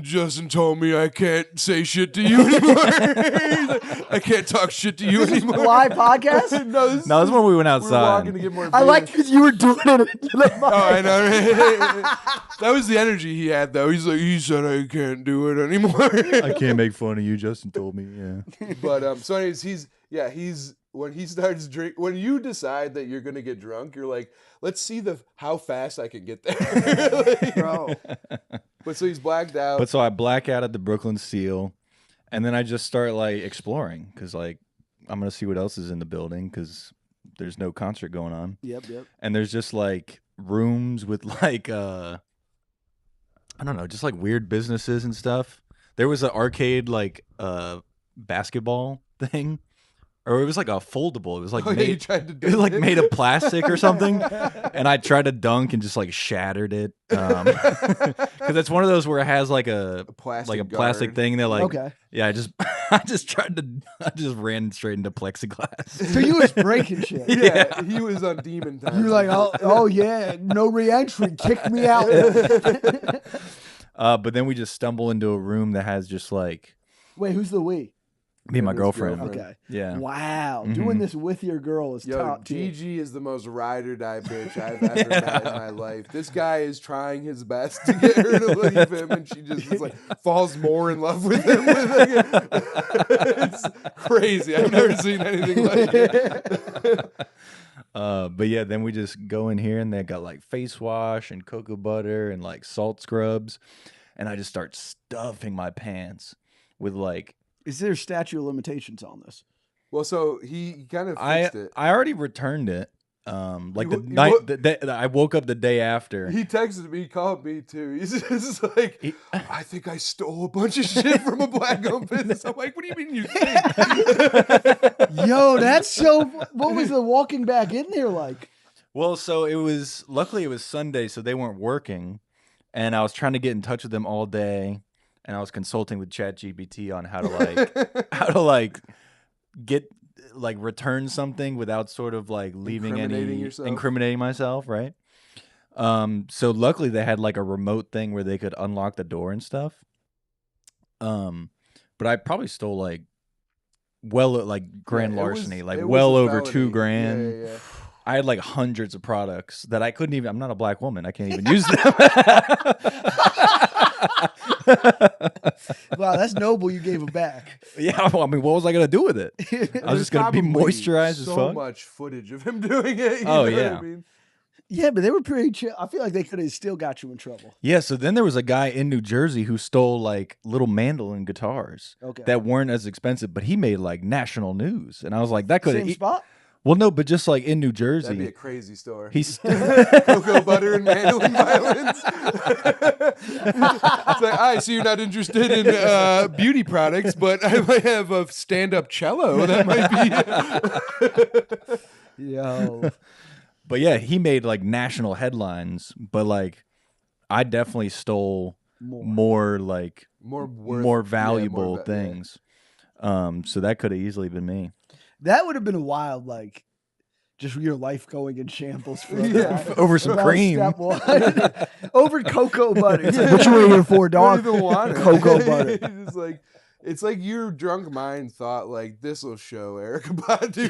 Justin told me I can't say shit to you anymore. He's like, I can't talk shit to you anymore. Live podcast? No, this is when we went outside. We were walking to get more beer. I like because you were doing it. Oh, I know. Right? That was the energy he had, though. He's like, he said I can't do it anymore. I can't make fun of you. Justin told me. Yeah. But so anyways, he's when he starts drink, when you decide that you're gonna get drunk, you're like, let's see how fast I can get there, like, bro. But so he's blacked out. But so I black out at the Brooklyn Seal, and then I just start like exploring because like I'm gonna see what else is in the building because there's no concert going on. Yep. And there's just like rooms with like I don't know, just like weird businesses and stuff. There was an arcade like basketball thing. Or it was like a foldable. It was like made of plastic or something. And I tried to dunk and just like shattered it. Because it's one of those where it has like a plastic thing. They're like, okay. Yeah, I just ran straight into plexiglass. So you was breaking shit. Yeah, he was on demon time. You were like, oh yeah, no re-entry, kick me out. But then we just stumble into a room that has just like. Wait, who's the we? Me and my girlfriend. Okay. Yeah. Wow. Mm-hmm. Doing this with your girl is top tier. Gigi is the most ride or die bitch I've ever met in my life. This guy is trying his best to get her to leave him, and she just is like falls more in love with him. It's crazy. I've never seen anything like it. But yeah, then we just go in here and they got like face wash and cocoa butter and like salt scrubs, and I just start stuffing my pants with like. Is there statute of limitations on this? Well, so he kind of fixed it. I already returned it. I woke up the day after. He texted me, he called me too. He's just like, I think I stole a bunch of shit from a black-owned business. I'm like, what do you mean you think? Yo, that's so. What was the walking back in there like? Well, so luckily it was Sunday, so they weren't working, and I was trying to get in touch with them all day. And I was consulting with ChatGPT on how to get return something without sort of like leaving incriminating myself, right? So luckily they had like a remote thing where they could unlock the door and stuff. But I probably stole like grand larceny, well over $2,000. Yeah. I had like hundreds of products that I couldn't even. I'm not a black woman. I can't even use them. Wow, that's noble. You gave them back. Yeah, well, I mean, what was I gonna do with it? I was just gonna be moisturized as fuck. So much footage of him doing it. You know what I mean? Yeah, but they were pretty chill. I feel like they could have still got you in trouble. Yeah, so then there was a guy in New Jersey who stole like little mandolin guitars that weren't as expensive, but he made like national news, and I was like, that could same spot. Well, no, but just like in New Jersey. That'd be a crazy store. He's cocoa butter and mandolin violins. It's like, I see you're not interested in beauty products, but I might have a stand-up cello. That might be. Yo. But yeah, he made like national headlines, but like I definitely stole more valuable things. So that could have easily been me. That would have been wild, like, just your life going in shambles for over some cream. Over cocoa butter. Like, what you were here for, dog? Don't even want it. Cocoa butter. Just like, It's like your drunk mind thought like this will show Erykah Badu.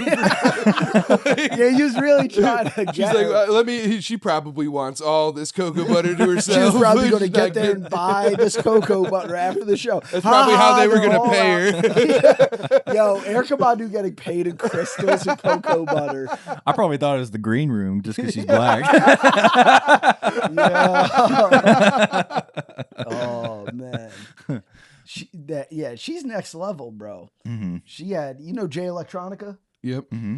Yeah, he was really trying to get She's like, her. let me. She probably wants all this cocoa butter to herself. She was probably going to She's get not there getting- and buy this cocoa butter after the show. That's probably how they were they're going to all pay out. her. Yo, Erykah Badu getting paid in crystals and cocoa butter. I probably thought it was the green room just because she's black. Yeah. Oh man. She's next level, bro. Mm-hmm. She had, Jay Electronica? Yep. Mm-hmm.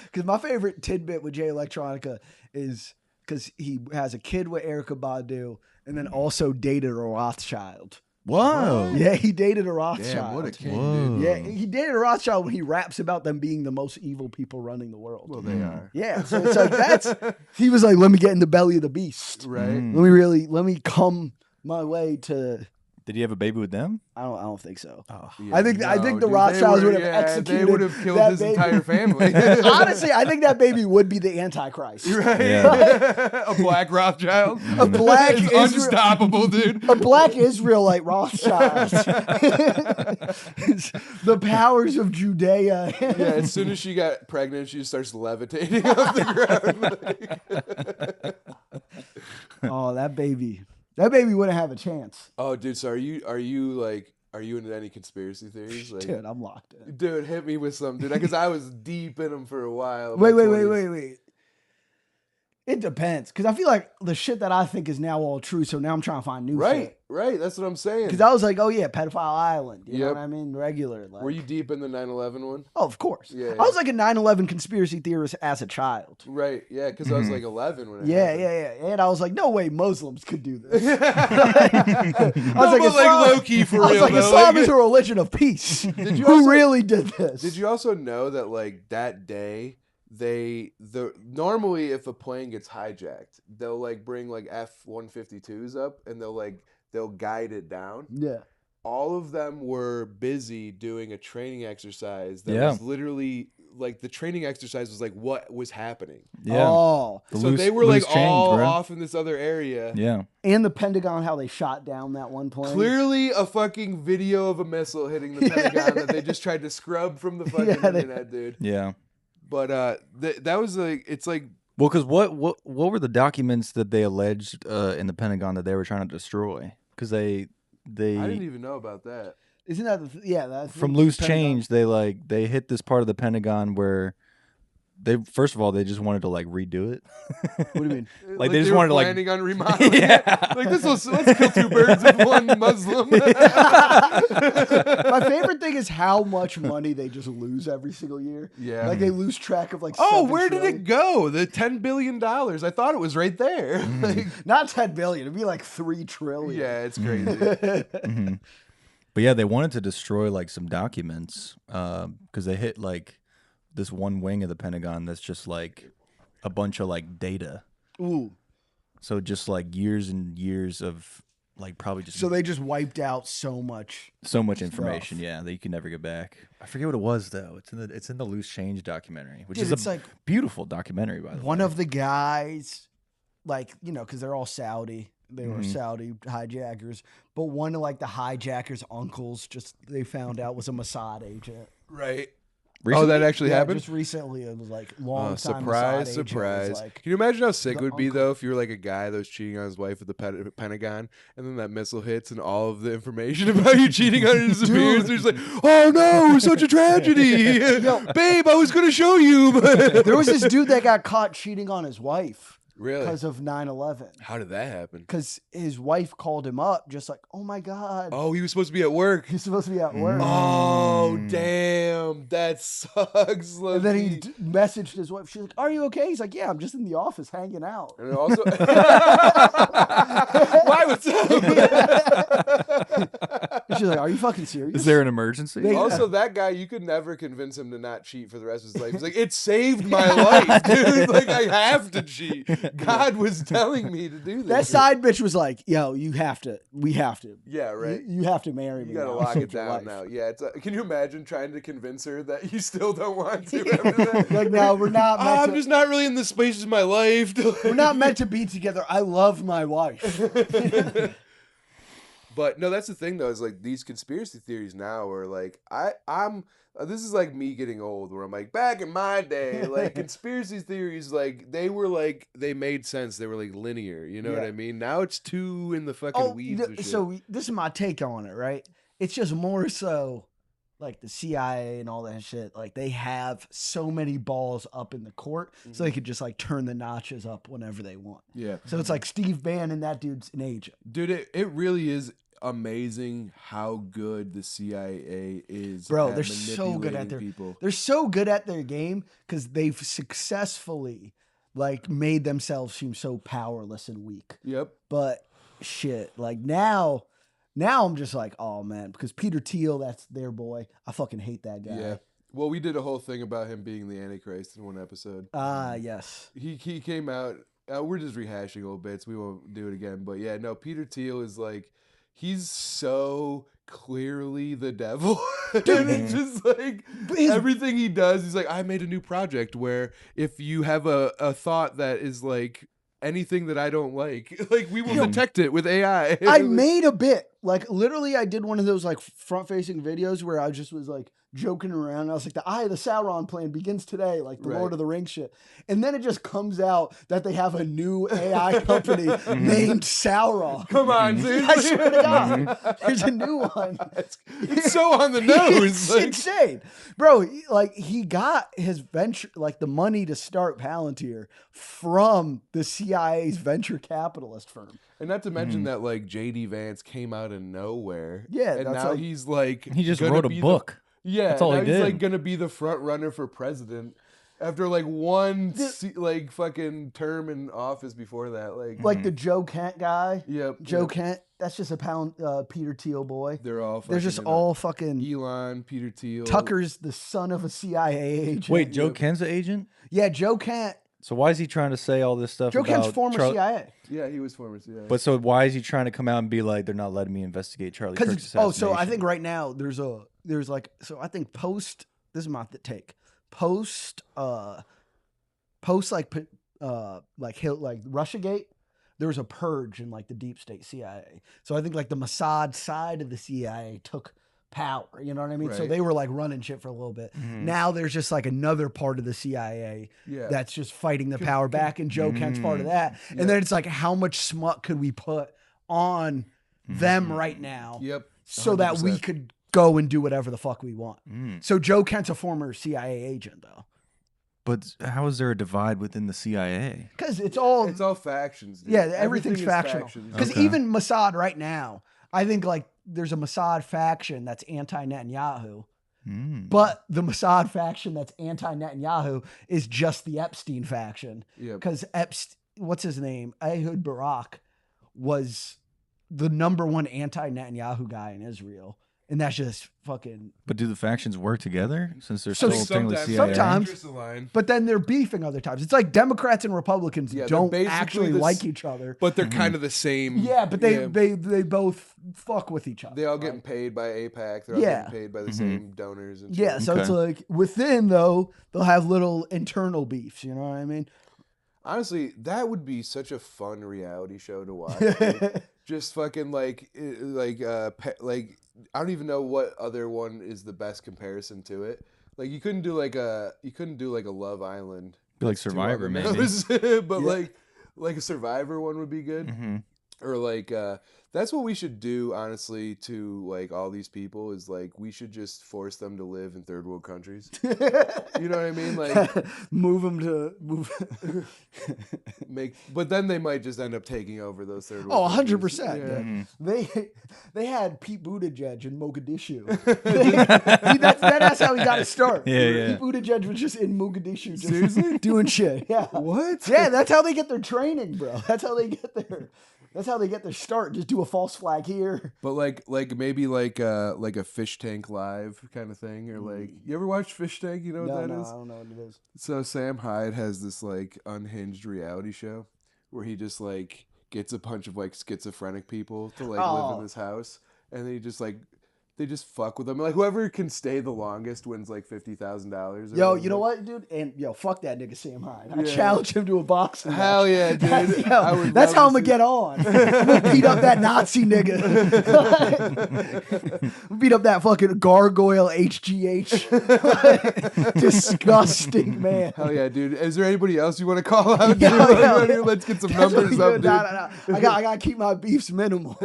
Because my favorite tidbit with Jay Electronica is because he has a kid with Erykah Badu and then also dated a Rothschild. Whoa. Yeah, he dated a Rothschild. Damn, what a king, Whoa. dude. Yeah, he dated a Rothschild when he raps about them being the most evil people running the world. Well, they are. Yeah, so it's like he was like, let me get in the belly of the beast. Right. Let me come my way to. Did he have a baby with them? I don't think so. Oh. Yeah, I think the dude, Rothschilds they would have executed. They would have killed that his baby. entire family. Honestly, I think that baby would be the Antichrist. Right? Yeah. A black Rothschild. A black It's Israel, unstoppable, dude. a black Israelite Rothschild. The powers of Judea. Yeah, as soon as she got pregnant, she just starts levitating off the ground. Oh, that baby wouldn't have a chance. Oh, dude, so are you into any conspiracy theories? Like, Dude, I'm locked in. dude, hit me with some, dude, because I was deep in them for a while. in Wait. my 20s. It depends, because I feel like the shit that I think is now all true. So now I'm trying to find new Right, shit. right. That's what I'm saying. Because I was like, oh yeah, pedophile island. You know Yep. what I mean? Regular. Like, Were you deep in the 9/11 one? Oh, of course. Yeah, I was like a 9/11 conspiracy theorist as a child. Right, yeah, because I was like 11 when it Yeah, happened. yeah. And I was like, no way, Muslims could do this. I No, was but Islam- low key for I was real like, though. Islam Like, is a religion of peace. Did you Who also- really did this? Did you also know that like that day normally if a plane gets hijacked, they'll like bring like F-152s up and they'll guide it down. Yeah. All of them were busy doing a training exercise that Yeah. was literally like the training exercise was like what was happening. Yeah. Oh. The So loose- they were like loose change, all bro. off in this other area. Yeah. And the Pentagon, how they shot down that one plane. Clearly a fucking video of a missile hitting the Pentagon that they just tried to scrub from the fucking Yeah, they- internet, dude. Yeah. But that was like, it's like, Well, because what were the documents that they alleged in the Pentagon that they were trying to destroy? Because they I didn't even know about that. Isn't that that's from the loose Pentagon. change they hit this part of the Pentagon where they first of all they just wanted to like redo it. What do you mean? Like, they just were wanted to, like- planning on remodeling. Yeah. it. Like let's kill two birds with one Muslim. My favorite thing is how much money they just lose every single year. Yeah. Like they lose track of like. Oh, 7 where did trillion. it go? The $10 billion. I thought it was right there. Like, Not 10 billion. It'd be like 3 trillion. yeah, it's crazy. Mm-hmm. But yeah, they wanted to destroy like some documents because they hit like this one wing of the Pentagon that's just like a bunch of like data. Ooh. So just like years and years of like probably just So they just wiped out so much. so much information, stuff. yeah, that you can never get back. I forget what it was though. It's in the Loose Change documentary, which Dude, is it's a like beautiful documentary by the way. one of the guys, like, because they're all Saudi. They were Saudi hijackers. But one of like the hijackers' uncles they found out was a Mossad agent. Right. Recently? Oh, that actually Yeah, happened? just recently. It was like long time Surprise, Mossad agent was surprise. like, Can you imagine how sick it the would be, uncle. though, if you were like a guy that was cheating on his wife with the Pentagon, and then that missile hits and all of the information about you cheating on her disappears? They're just like, oh no, such a tragedy. Babe, I was going to show you. But there was this dude that got caught cheating on his wife Really? because of 9/11. How did that happen? Because his wife called him up, just like, "Oh my god, Oh, he was supposed to be at work. he's supposed to be at work." Oh, damn. That sucks. And then he low-key. messaged his wife. She's like, "Are you okay?" He's like, "Yeah, I'm just in the office hanging out." And also, why? What's up? And she's like, "Are you fucking serious?" Is there an emergency? They- Also, that guy, you could never convince him to not cheat for the rest of his life. He's like, it saved my life, dude. Like, I have to cheat. God was telling me to do this. That side bitch was like, "Yo, we have to. Yeah, right. You have to marry me. You gotta now. lock it Save your down life." now. Yeah, can you imagine trying to convince her that you still don't want to? After that? Like, no, we're not. Meant I'm to, just not really in the spaces of my life. we're not meant to be together. I love my wife. But no, that's the thing though, is like these conspiracy theories now are like I'm this is like me getting old where I'm like back in my day, like conspiracy theories like they made sense. They were like linear, you know what I mean? Now it's too in the fucking weeds of shit. So this is my take on it, right? It's just more so like the CIA and all that shit. Like they have so many balls up in the court, so they could just like turn the notches up whenever they want. Yeah. So it's like Steve Bannon, that dude's an agent. Dude, it really is amazing how good the CIA is. Bro, they're so good at they're so good at their game because they've successfully like made themselves seem so powerless and weak. Yep. But shit, like now I'm just like, oh man, because Peter Thiel, that's their boy. I fucking hate that guy. Yeah. Well, we did a whole thing about him being the Antichrist in one episode. Yes. He came out. We're just rehashing old bits. We won't do it again. But yeah, no, Peter Thiel is like, he's so clearly the devil. And it's just like everything he does, he's like, I made a new project where if you have a thought that is like anything that I don't like we will detect it with AI. I made a bit. Like literally I did one of those like front facing videos where I just was like joking around. I was like, the Eye of the Sauron plan begins today, like the Lord of the Rings shit. And then it just comes out that they have a new AI company named Sauron. Come on, dude. I swear to God. There's a new one. It's so on the nose. It's insane. Bro, he got his venture, like the money to start Palantir from the CIA's venture capitalist firm. And not to mention that like JD Vance came out of nowhere. Yeah. And now he's like he just wrote a book. That's all he he's did. like gonna be the front runner for president after like one like fucking term in office before that. Like the Joe Kent guy. Yep. Joe Kent. That's just a Peter Thiel boy. They're all fucking They're just all fucking Elon, Peter Thiel. Tucker's the son of a CIA agent. Wait, Joe Kent's an agent? Yeah, Joe Kent. So why is he trying to say all this stuff? Joe Kent's former CIA. Yeah, he was former CIA. But so why is he trying to come out and be like, they're not letting me investigate Charlie Kirk's assassination? So I think right now I think post, this is my take, post like Russiagate, there was a purge in like the deep state CIA. So I think like the Mossad side of the CIA took power, you know what I mean? So they were like running shit for a little bit. Now there's just like another part of the CIA that's just fighting the power back, and Joe Kent's part of that. And then it's like, how much smut could we put on them right now? Yep. So that we could go and do whatever the fuck we want. So Joe Kent's a former CIA agent though. But how is there a divide within the CIA? Because it's all factions. Dude. Yeah, everything's factional. Because even Mossad right now, I think like there's a Mossad faction that's anti-Netanyahu, but the Mossad faction that's anti-Netanyahu is just the Epstein faction. Because what's his name? Ehud Barak was the #1 anti-Netanyahu guy in Israel. And that's just fucking. But do the factions work together since they're still technically CIA? Sometimes, but then they're beefing other times. It's like Democrats and Republicans don't actually like each other, but they're kind of the same. Yeah, but they both fuck with each other. They all getting paid by AIPAC. They're all getting paid by the same donors. And shit. So it's like within though they'll have little internal beefs. You know what I mean? Honestly, that would be such a fun reality show to watch. Just fucking like I don't even know what other one is the best comparison to it. Like you couldn't do like a Love Island. Be like Survivor, maybe. But like a Survivor one would be good. Or like that's what we should do, honestly, to like all these people is like we should just force them to live in third world countries. You know what I mean? Like but then they might just end up taking over those third world. 100%. They had Pete Buttigieg in Mogadishu. That's how he got to start. Pete Buttigieg was just in Mogadishu, just doing shit. Yeah. What? Yeah, that's how they get their training, bro. That's how they get their. That's how they get their start. Just do a false flag here. But maybe like a Fish Tank Live kind of thing, or like you ever watch Fish Tank? You know what that is? I don't know what it is. So Sam Hyde has this like unhinged reality show where he just like gets a bunch of like schizophrenic people to like live in this house, and then he just like they just fuck with them. Like whoever can stay the longest wins like $50,000. Yo, you know what, dude? And yo, fuck that nigga Sam Hyde. I Yeah. challenge him to a boxing match. Hell yeah, dude. Yo, that's how I'm gonna get on. I'm gonna beat up that Nazi nigga. Beat up that fucking gargoyle HGH. Disgusting man. Hell yeah, dude. Is there anybody else you want to call out? Yo. Let's get some numbers up, dude. No. I gotta keep my beefs minimal.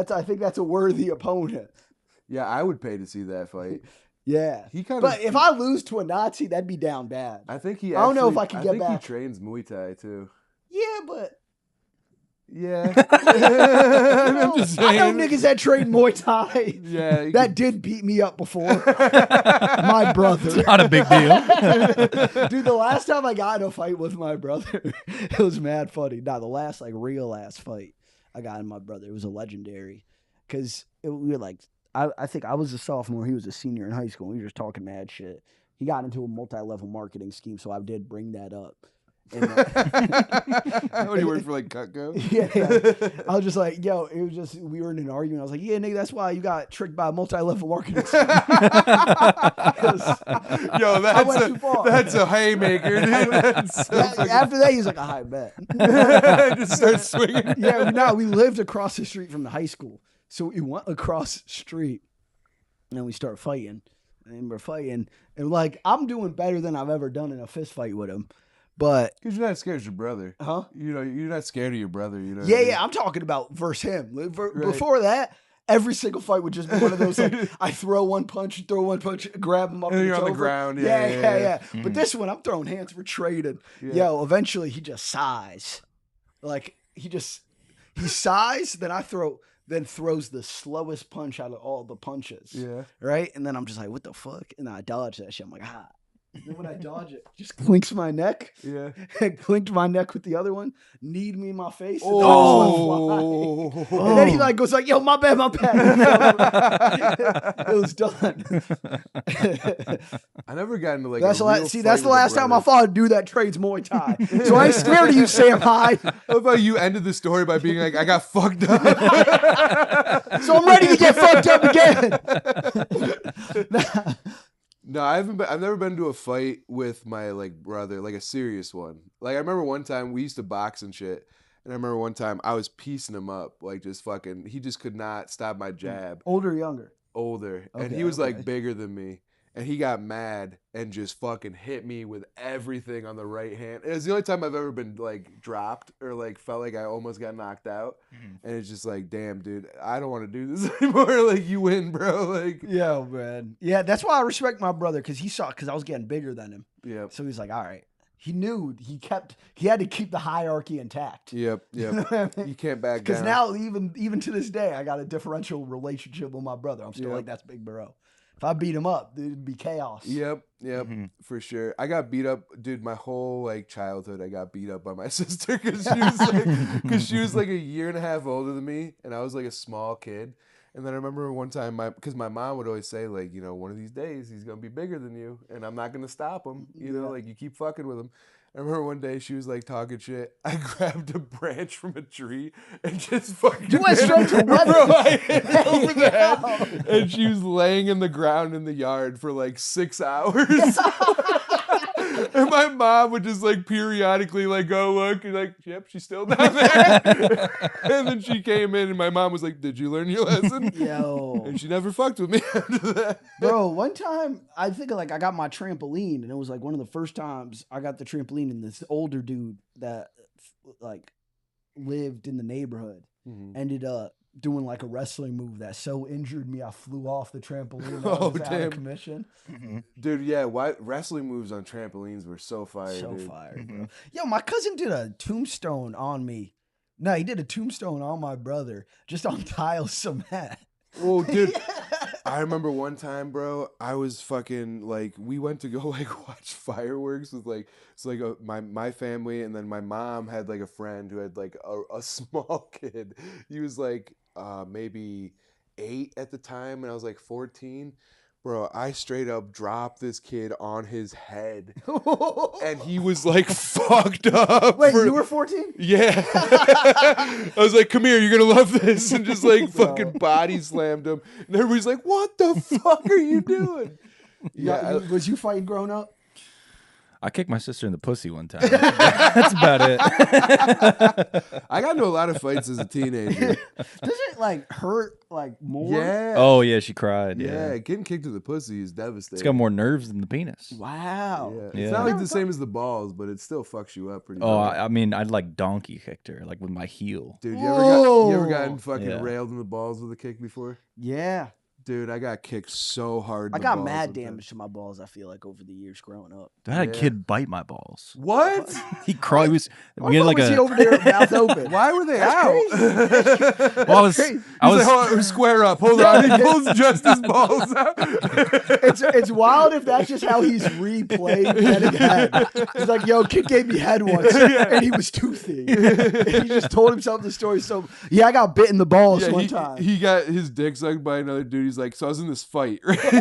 I think that's a worthy opponent. Yeah, I would pay to see that fight. Yeah, But if I lose to a Nazi, that'd be down bad. I think he. I don't know if I can get back. He trains Muay Thai too. Yeah, but yeah, I'm just saying. I know niggas that train Muay Thai. Yeah, that did beat me up before. My brother. Not a big deal. Dude, the last time I got in a fight with my brother, it was mad funny. Nah, the last like real ass fight I got in my brother, it was a legendary. Because we were like, I think I was a sophomore, he was a senior in high school. We were just talking mad shit. He got into a multi-level marketing scheme, so I did bring that up. And, what, you work for like Cutco? Yeah. I was just like, yo, it was just, we were in an argument. I was like, yeah, nigga, that's why you got tricked by a multi-level marketing scheme. Yo, that's a haymaker, dude. After that, he was like, I bet. Just start swinging. Yeah, we lived across the street from the high school. So we went across the street and we start fighting. And we're fighting. And like, I'm doing better than I've ever done in a fist fight with him. But because you're not scared of your brother, huh? You know, you're not scared of your brother. You know. Yeah. I'm talking about versus him. Before that, every single fight would just be one of those. Like, I throw one punch, grab him up, and you're on the ground. Yeah. But this one, I'm throwing hands, we're trading. Yeah. Yo, eventually he just sighs, like he sighs. Then throws the slowest punch out of all the punches. Yeah. Right, and then I'm just like, what the fuck? And I dodge that shit. I'm like, ah. And then when I dodge it, just clinks my neck. Yeah. And clinked my neck with the other one. Kneed me in my face. And and then he like goes like, yo, my bad. It was done. I never got into like that's the last time I fought a dude that trades Muay Thai. So I ain't scared of you, Sam Hyde. How about you ended the story by being like, I got fucked up. So I'm ready to get fucked up again. No, I've never been to a fight with my like brother, like a serious one. Like I remember one time we used to box and shit, and I remember one time I was piecing him up, like just fucking. He just could not stop my jab. Older or younger? Older, and he was like bigger than me, and he got mad and just fucking hit me with everything on the right hand. It was the only time I've ever been like dropped or like felt like I almost got knocked out, and it's just like, damn, dude, I don't want to do this anymore. Like you win, bro. Like, yeah, man. Yeah, that's why I respect my brother because I was getting bigger than him. Yeah. So he's like, all right. He knew he had to keep the hierarchy intact. Yep. You know what I mean? You can't back down. Because now even to this day, I got a differential relationship with my brother. I'm still like, that's big bro. If I beat him up, it'd be chaos. Yep, for sure. I got beat up, dude. My whole like childhood, I got beat up by my sister because she was like a year and a half older than me, and I was like a small kid. And then I remember one time, because my mom would always say like, you know, one of these days he's gonna be bigger than you, and I'm not gonna stop him. You know, like you keep fucking with him. I remember one day she was like talking shit. I grabbed a branch from a tree and just fucking. You went straight to weapon. Bro, I hit her over the head, and she was laying in the ground in the yard for like 6 hours. And my mom would just like periodically like go look and like, yep, she's still down there. And then she came in and my mom was like, did you learn your lesson? Yo. And she never fucked with me after that. Bro, one time I think like I got my trampoline and it was like one of the first times I got the trampoline and this older dude that like lived in the neighborhood ended up doing like a wrestling move that so injured me I flew off the trampoline. I was out of commission. Dude, yeah, wrestling moves on trampolines were so fire. Fire, bro. Yo, my cousin did a tombstone on me. No, he did a tombstone on my brother just on tile cement. Oh, dude. I remember one time, bro, I was fucking like, we went to go like watch fireworks with like, it's like my family, and then my mom had like a friend who had like a small kid. He was like maybe 8 at the time, and I was like 14. Bro, I straight up dropped this kid on his head. And he was like fucked up. Wait, you were 14? Yeah. I was like, come here, you're going to love this. And just like fucking body slammed him. And everybody's like, what the fuck are you doing? Yeah. Was you fighting growing up? I kicked my sister in the pussy one time. That's about it. I got into a lot of fights as a teenager. Does it like hurt like more? Yeah. Oh yeah, she cried. Yeah, Yeah. getting kicked in the pussy is devastating. It's got more nerves than the penis. Wow. Yeah. Yeah. It's not like the same as the balls, but it still fucks you up pretty Oh, bad. I mean, I'd like donkey kicked her, like with my heel. Dude, Whoa. you ever gotten fucking Yeah. railed in the balls with a kick before? Yeah. Dude, I got kicked so hard. In I the got balls mad with that. damage to my balls, I feel like, over the years growing up. I had a Yeah. kid bite my balls. What? He crawled. He was. Why We had like was he a. over there mouth open? Why were they That's out? crazy. Well, I was. crazy. I He's was. like, hold on, square up. Hold on. He pulls just his balls out. It's wild if that's just how he's replayed getting head. He's like, yo, kid gave me head once, and he was toothy. And he just told himself the story. So, yeah, I got bit in the balls one time. he got his dick sucked by another dude. He's like, so I was in this fight. Right? Hey,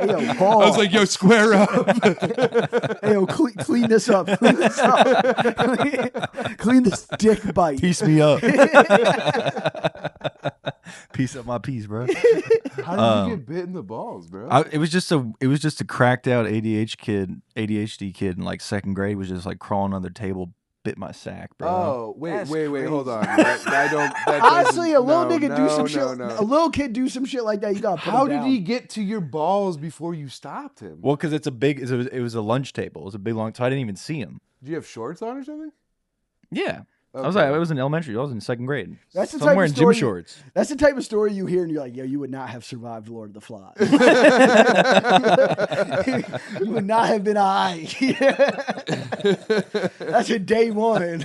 yo, Paul. I was like, yo, square up. Hey, yo, clean this up. Clean this up. Clean this dick bite. Piece me up. Piece up my piece, bro. How did you get bit in the balls, bro? It was just a cracked out ADHD kid in like second grade was just like crawling under the table, bit my sack, bro. Oh, wait, That's hold crazy. on. I don't. That Honestly, a doesn't- little no, nigga do some no, shit. no. A little kid do some shit like that. You got. How did he get to your balls before you stopped him? Well, because it was a lunch table. It was a big long. So I didn't even see him. Did you have shorts on or something? Yeah. I Okay. was in elementary. I was in second grade. That's the type somewhere of in gym story shorts. That's the type of story you hear, and you're like, yo, you would not have survived Lord of the Flies. You would not have been I. That's a day one.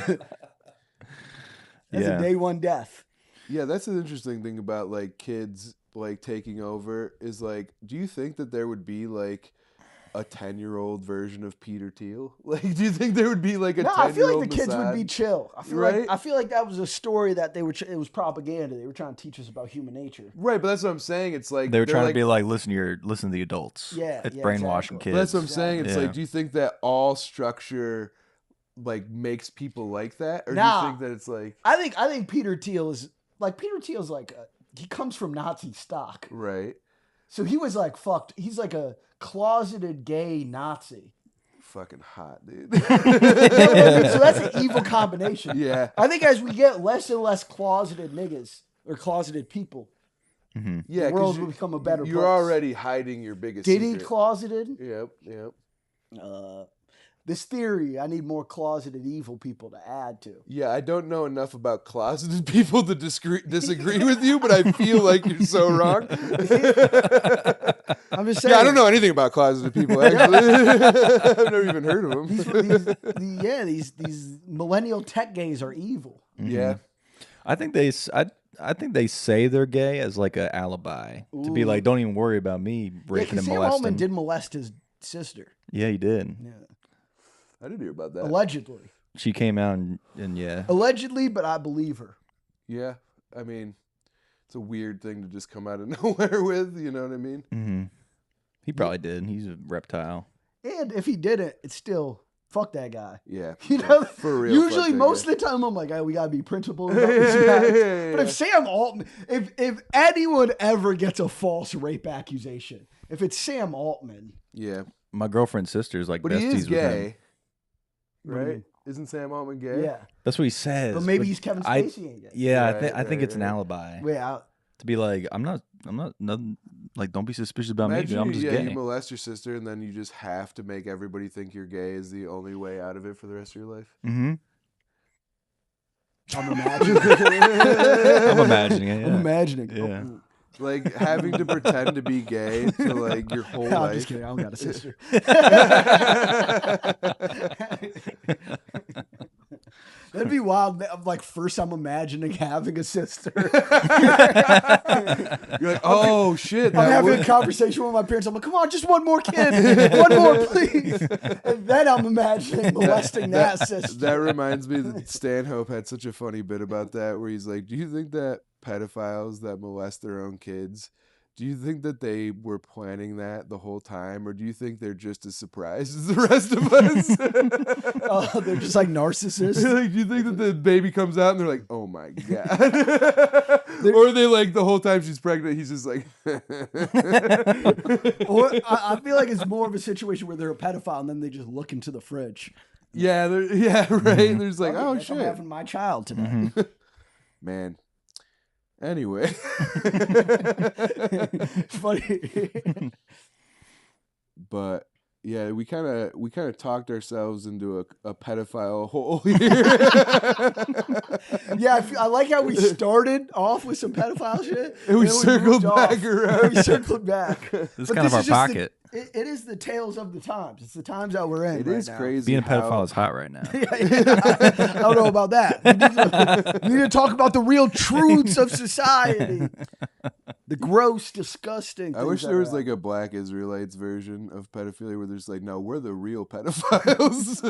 That's a day one death. Yeah, that's an interesting thing about like kids like taking over is like, do you think that there would be like a 10-year-old version of Peter Thiel? Like, do you think there would be like a 10-year-old I feel like the kids would be chill. Right? I feel like that was a story that they were. It was propaganda. They were trying to teach us about human nature. Right, but that's what I'm saying. It's like They were they're trying like, to be like, listen to the adults. Yeah, It's yeah, brainwashing exactly. kids. That's what I'm saying. It's Yeah. like, do you think that all structure like makes people like that, or do Nah. you think that it's like I think Peter Thiel's like he comes from Nazi stock. right? So he was like fucked. He's like a closeted gay Nazi. Fucking hot, dude. So that's an evil combination. Yeah. I think as we get less and less closeted niggas or closeted people, Yeah, the world 'cause will become a better You're place. already hiding your biggest Did he secret. closeted? Yep. This theory, I need more closeted evil people to add to. Yeah, I don't know enough about closeted people to disagree with you, but I feel like you're so wrong. I'm just saying. Yeah, I don't know anything about closeted people, actually. I've never even heard of them. These millennial tech gays are evil. Yeah. I think they say they're gay as like an alibi to be like, don't even worry about me raping and Sam molesting. Altman did molest his sister. Yeah, he did. I didn't hear about that. Allegedly. She came out and yeah. Allegedly, but I believe her. Yeah, I mean, it's a weird thing to just come out of nowhere with, you know what I mean? Mm-hmm. He probably did. He's a reptile. And if he didn't, it's still fuck that guy. Yeah. You know, For real. usually fuck that most guy. of the time I'm like, hey, we gotta be principled about this guy. Yeah. But if Sam Altman, if anyone ever gets a false rape accusation, if it's Sam Altman, Yeah. My girlfriend's sister's like But besties he is with him. gay. What do you Right? mean? Isn't Sam Altman gay? yeah. That's what he says. But maybe he's Kevin Spacey ain't gay. Yeah, Right, I think it's an right. alibi Yeah. to be like, I'm not nothing, like, don't be suspicious about me. Imagine Dude. I'm just you gay. molest your sister and then you just have to make everybody think you're gay is the only way out of it for the rest of your life. Mm-hmm. I'm imagining. I'm imagining it. Yeah. I'm imagining. Yeah. Like having to pretend to be gay for like your whole I'm life. just kidding. I don't got a sister. That'd be wild. Like first, I'm imagining having a sister. You're like, oh shit. I'm that having would- a conversation with my parents. I'm like, come on, just one more kid. One more, please. And then I'm imagining molesting that sister. That reminds me that Stanhope had such a funny bit about that where he's like, do you think that pedophiles that molest their own kids Do you think that they were planning that the whole time, or do you think they're just as surprised as the rest of us? Oh, they're just like narcissists. Like, do you think that the baby comes out and they're like, "Oh my god," or are they like the whole time she's pregnant, he's just like, Or I feel like it's more of a situation where they're a pedophile and then they just look into the fridge. yeah, right. There's like, Okay, oh guess I'm shit, having my child today. man. Anyway, It's funny. but yeah, we kind of talked ourselves into a pedophile hole here. Yeah, I like how we started off with some pedophile shit, And we then circled moved back off. around. We circled back. This is But kind of our is just pocket. It is the tales of the times. It's the times that we're in. It right is now. crazy. Being a how- pedophile is hot right now. I don't know about that. We need to talk about the real truths of society. The gross, disgusting. I wish things there that was are like a Black Israelites version of pedophilia where there's like, no, we're the real pedophiles.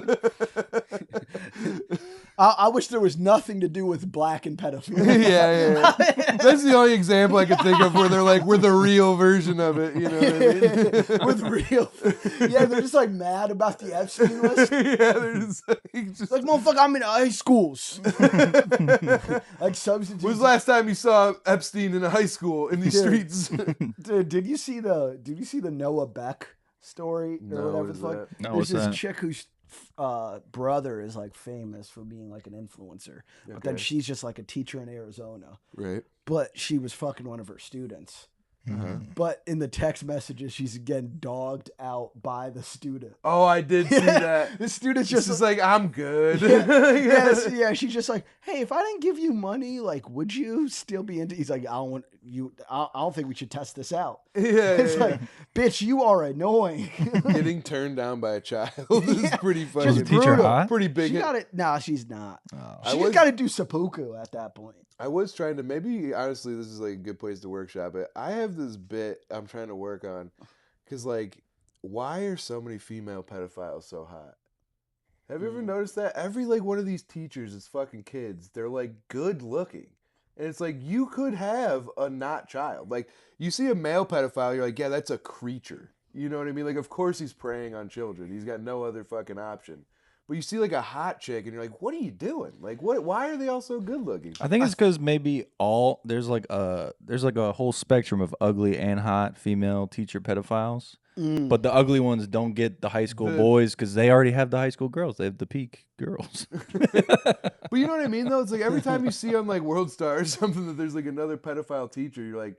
I wish there was nothing to do with black and pedophilia. yeah. That's the only example I could think of where they're like, we're the real version of it. You know what I mean? With real, yeah, they're just like mad about the Epstein list. Yeah, they're just Like, motherfucker, I'm in high schools. Like substitutes. When's the last time you saw Epstein in a high school in these Dude. streets? Dude, did you see the Noah Beck story No, or whatever what the is fuck? that? No, There's what's this that? chick whose brother is like famous for being like an influencer, but then Okay. she's just like a teacher in Arizona. Right. But she was fucking one of her students. But in the text messages, she's again dogged out by the student. Oh, I did see that. The student's Just just like, I'm good. yeah, she's just like, hey, if I didn't give you money, like, would you still be into? He's like, I don't want you. I don't think we should test this out. It's like, bitch, you are annoying. Getting turned down by a child is pretty funny. Was the teacher brutal. hot? Pretty big. She got it. Nah, she's not. I She was- just got to do seppuku at that point. I was trying to, maybe honestly this is like a good place to workshop it. I have this bit I'm trying to work on, because like, why are so many female pedophiles so hot? Have you ever noticed that? Every like one of these teachers is fucking kids. They're like good looking. And it's like, you could have a not child. Like, you see a male pedophile, you're like, yeah, that's a creature. You know what I mean? Like, of course he's preying on children. He's got no other fucking option. But you see like a hot chick and you're like, what are you doing? Like, what? Why are they all so good looking? I think it's because maybe there's like a whole spectrum of ugly and hot female teacher pedophiles, but the ugly ones don't get the high school boys because they already have the high school girls. They have the peak girls. But you know what I mean, though? It's like every time you see on like World Star or something that there's like another pedophile teacher, you're like,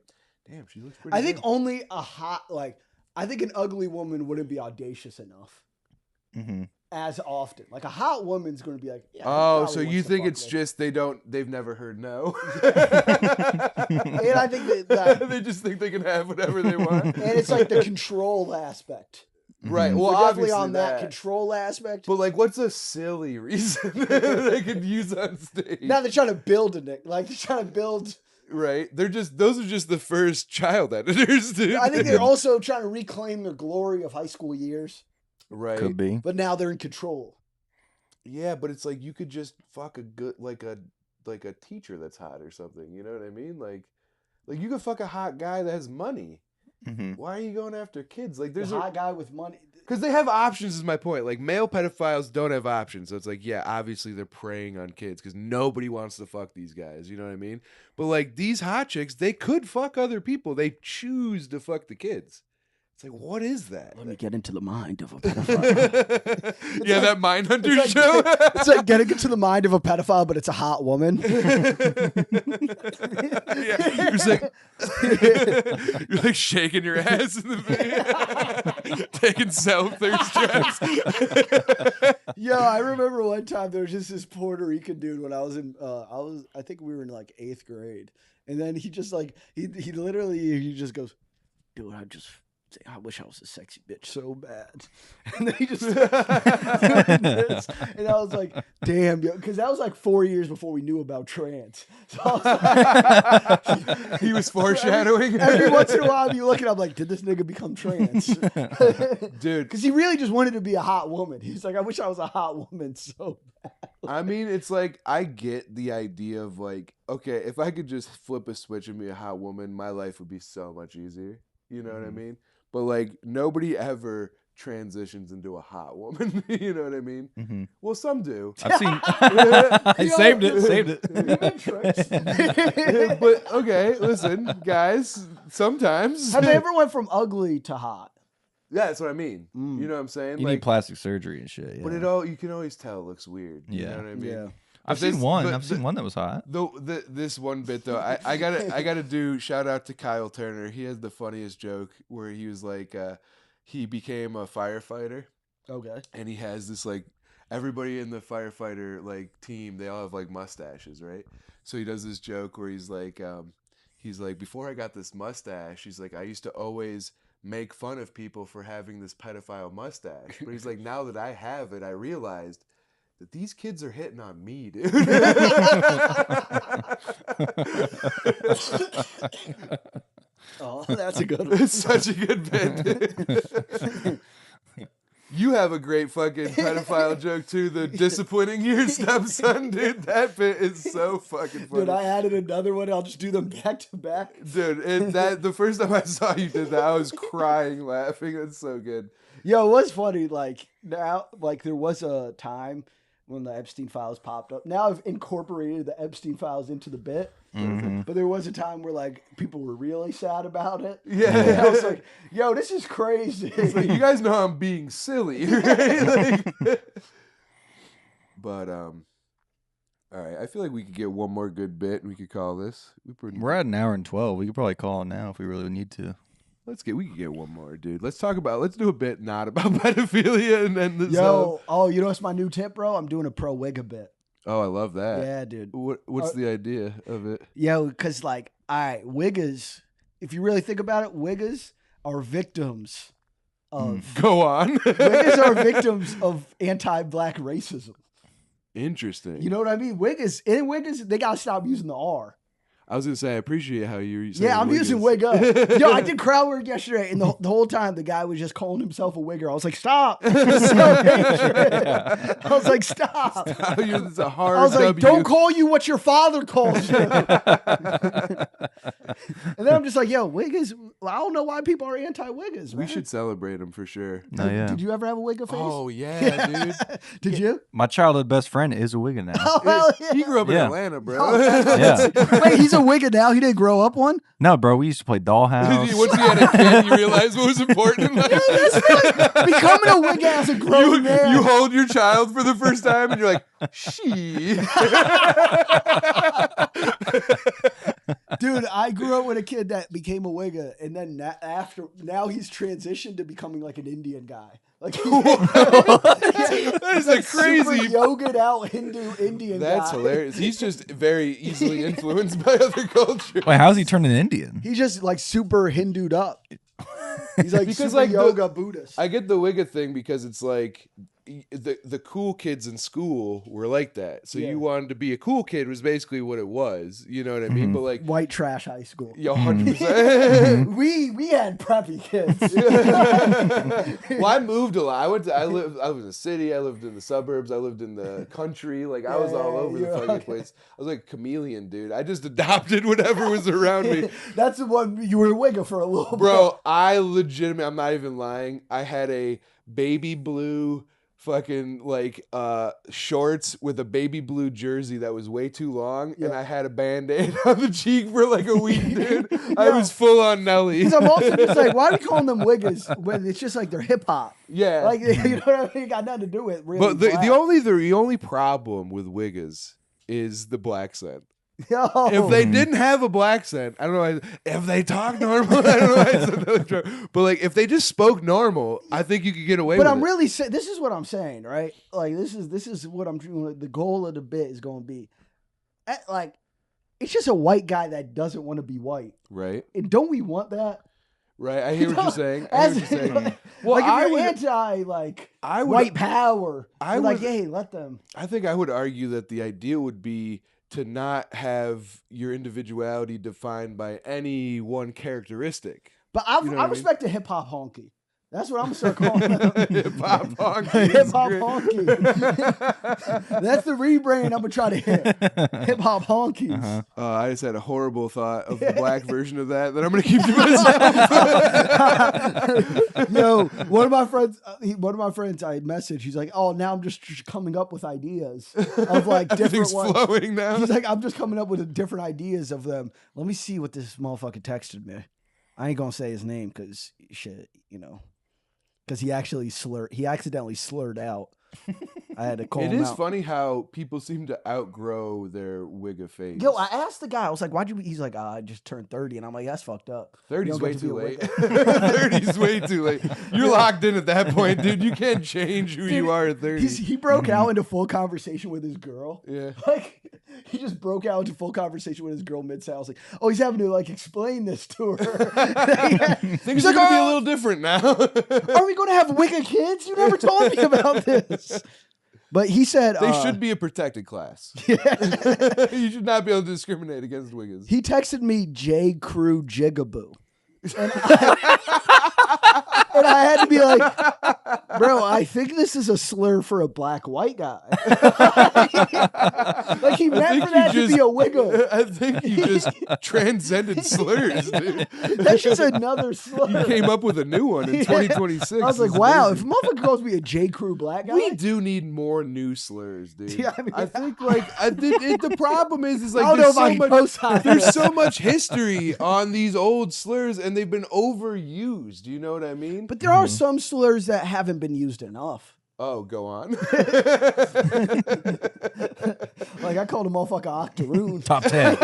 damn, she looks pretty I think good. only I think an ugly woman wouldn't be audacious enough as often. Like a hot woman's going to be like, yeah, Oh, probably so wants you to think fuck it's me. just they've never heard no. And I think that They just think they can have whatever they want. and it's like the control aspect. Right. Well, We're definitely obviously on that control aspect. But like, what's a silly reason they could use on stage? Now they're trying to build it. Like they're trying to build. Right? Those are just the first child editors, dude. I think they're also trying to reclaim their glory of high school years. right. Could be. But now they're in control. Yeah, but it's like you could just fuck a good like a teacher that's hot or something. You know what I mean? Like you could fuck a hot guy that has money. Why are you going after kids? Like there's The hot guy with money. because they have options is my point. Like male pedophiles don't have options, so it's like yeah, obviously they're preying on kids because nobody wants to fuck these guys. You know what I mean? But like these hot chicks, they could fuck other people. They choose to fuck the kids. It's like what is that? Let me get into the mind of a pedophile. Yeah, like- that Mindhunter It's show. like, it's like getting into the mind of a pedophile, but it's a hot woman. Yeah, you're just like you're like shaking your ass in the video, taking self-thirst traps. Yo, I remember one time there was just this Puerto Rican dude when I was in I think we were in like 8th grade. And then he just like he literally he just goes, dude, I wish I was a sexy bitch so bad. And then he just doing this. And I was like, damn, yo. Because that was like 4 years before we knew about trans. So I was like, he was foreshadowing. every once in a while, you look at him like, did this nigga become trans? Dude. Because he really just wanted to be a hot woman. He's like, I wish I was a hot woman so bad. I mean, it's like, I get the idea of like, okay, if I could just flip a switch and be a hot woman, my life would be so much easier. You know what I mean? But like, nobody ever transitions into a hot woman. You know what I mean? Mm-hmm. Well, some do. I've seen. I saved it. But okay, listen, guys. Sometimes. Have they ever went from ugly to hot? Yeah, that's what I mean. You know what I'm saying? You need plastic surgery and shit. Yeah. But you can always tell it looks weird. You know what I mean? Yeah. I've seen one that was hot. This one bit though, I gotta do shout out to Kyle Turner. He has the funniest joke where he was like, he became a firefighter. Okay. And he has this like, everybody in the firefighter like team, they all have like mustaches, right? So he does this joke where he's like, before I got this mustache, he's like, I used to always make fun of people for having this pedophile mustache, but he's like, now that I have it, I realized that these kids are hitting on me, dude. Oh, that's a good one. It's such a good bit. You have a great fucking pedophile joke too. The disciplining your stepson, dude. That bit is so fucking funny. Dude, I added another one. I'll just do them back to back. Dude, the first time I saw you did that, I was crying laughing. That's so good. Yo, it was funny. Like now, like there was a time when the Epstein files popped up. Now I've incorporated the Epstein files into the bit. Mm-hmm. But there was a time where like people were really sad about it. Yeah. And I was like, yo, this is crazy. It's like, you guys know I'm being silly, right? But all right, I feel like we could get one more good bit and we could call this. We're at an hour and 12. We could probably call it now if we really need to. We could get one more, dude. Let's do a bit not about pedophilia and then this. Yo, you know what's my new tip, bro? I'm doing a pro wigga bit. Oh, I love that. Yeah, dude. What's the idea of it? Yo, because like, all right, wiggers, if you really think about it, wiggers are victims of Go on. wiggers are victims of anti-black racism. Interesting. You know what I mean? Wiggers, they gotta stop using the R. I was gonna say I appreciate how you're saying. Yeah, I'm using wig up. Yo, I did crowd work yesterday, and the whole time the guy was just calling himself a wigger. I was like, stop. It's so dangerous. I was like, stop. It's a hard I was like, W. don't call you what your father calls you. And then I'm just like, yo, wiggers, I don't know why people are anti-wiggers, man. We should celebrate them for sure. No, yeah. Did you ever have a wigger face? Oh yeah, dude. Did you? My childhood best friend is a Wigan now. Oh, hell yeah. He grew up in Yeah. Atlanta, bro. Oh, Yeah. Wait, he's a wigger now? He didn't grow up one? No, bro, we used to play Dollhouse. Once you had a kid, you realize what was important in life. Becoming a wigger as a grown man. You hold your child for the first time, and you're like, she. Dude, I grew up with a kid that became a wigger, and then now he's transitioned to becoming like an Indian guy. Like That is a super crazy. yogaed out Hindu Indian That's guy. hilarious. He's just very easily influenced by other cultures. Wait, how's he turning Indian? He's just like super Hindued up. He's like Because, super like, yoga Buddhist. I get the Wigga thing because it's like the cool kids in school were like that. So Yeah. you wanted to be a cool kid was basically what it was. You know what I mean? But like, White trash high school. yo, 100%. We had preppy kids. Well, I moved a lot. I was in the city. I lived in the suburbs. I lived in the country. Like I was all over the you're fucking okay. place. I was like a chameleon, dude. I just adopted whatever was around me. That's the one you were a wigger for a little Bro, I legitimately, I'm not even lying. I had a baby blue fucking like shorts with a baby blue jersey that was way too long, and I had a band-aid on the cheek for like a week, dude. I was full on Nelly. Because I'm also just like, why are we calling them wiggers when it's just like they're hip hop? Yeah. Like, you know what I mean? Got nothing to do with really. But the black. only problem with Wiggas is the black scent. Yo. If they didn't have a black scent, I don't know. If they talk normal, I don't know. Why it's another joke. But like, if they just spoke normal, I think you could get away But with I'm it. really saying, this is what I'm saying, right? Like, this is what I'm doing. The goal of the bit is going to be, like, it's just a white guy that doesn't want to be white. Right? And don't we want that? Right, I hear what you're saying. As Well, like if I you're would, anti white power, you're like, would- hey, let them. I think I would argue that the idea would be to not have your individuality defined by any one characteristic. But I You know what I mean? respect a hip hop honky. That's what I'm gonna start calling them. Hip hop honky. Hip hop honky. That's the rebrand I'm gonna try to hit. Hip hop honkies. I just had a horrible thought of the black version of that I'm going to keep to myself. Yo, one of my friends, I messaged. He's like, "Oh, now I'm just coming up with ideas of like different Everything's ones." flowing now. He's like, "I'm just coming up with different ideas of them." Let me see what this motherfucker texted me. I ain't gonna say his name because shit, because he accidentally slurred out. I had to call him out. It is funny how people seem to outgrow their wig of face. Yo, I asked the guy, I was like, why'd you, he's like, I just turned 30. And I'm like, that's fucked up. 30's way too late. 30's way too late. You're locked in at that point, dude. You can't change who you are at 30. He broke out into full conversation with his girl. Yeah. Like, he just broke out into full conversation with his girl mid-sale. I was like, oh, he's having to, like, explain this to her. Things are going to be a little different now. Are we going to have wicked kids? You never told me about this. But he said they should be a protected class. You should not be able to discriminate against Wiggins. He texted me J. Crew Jigaboo. And I had to be like, bro, I think this is a slur for a black white guy. Like he meant for that to be a wiggle. I think you just transcended slurs, dude. That's just another slur. You came up with a new one in 2026. I was like, wow, if a motherfucker calls me a J. Crew black guy. We do need more new slurs, dude. Yeah, I think like the problem is like I don't know if there's so much history on these old slurs and they've been overused. Do you know what I mean? But there are some slurs that haven't been used enough. Oh, go on. Like I called a motherfucker octoroon. Top 10.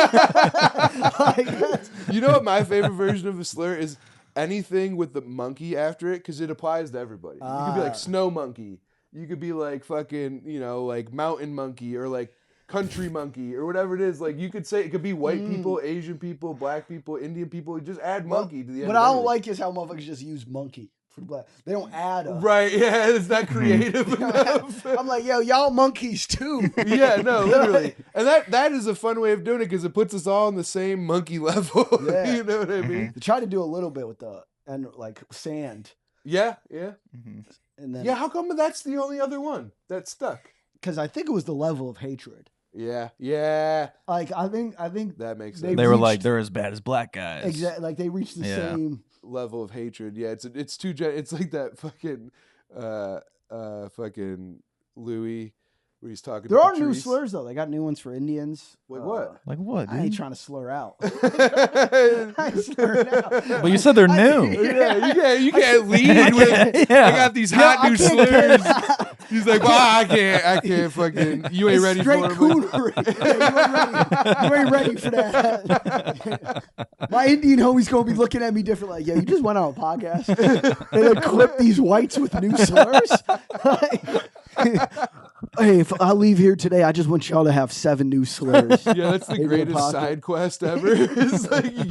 You know what my favorite version of a slur is? Anything with the monkey after it, because it applies to everybody. You could be like snow monkey. You could be like fucking, like mountain monkey or like country monkey or whatever it is. Like you could say it could be white people, Asian people, black people, Indian people. Just add monkey to the end. What I don't like is how motherfuckers just use monkey for black. They don't add a. Right, yeah, it's not creative enough. I'm like, yo, y'all monkeys too. Yeah, no, literally. And that is a fun way of doing it because it puts us all on the same monkey level. Yeah. You know what I mean? They try to do a little bit with like sand. Yeah. And then Yeah, how come that's the only other one that stuck? because I think it was the level of hatred. Yeah. Like I think That makes They sense. They were reached- like, they're as bad as black guys. exactly like they reached the Yeah. same. Level of hatred. Yeah, it's too it's like that fucking fucking Louis where he's talking There to are new Patrice. slurs though. They got new ones for Indians. Like what? Like what, I ain't dude? trying to slur out. Yeah, I ain't slurring out. But you said they're new. you can't lead with I got these hot I new can't slurs. get- He's like, well, I can't fucking you ain't It's ready straight for it. coonery. You ain't ready for that. My Indian homie's gonna be looking at me different, like, yeah, you just went on a podcast and equip these whites with new slurs. Hey, if I leave here today, I just want y'all to have 7 new slurs. Yeah, that's the In your greatest pocket. side quest ever. It's like you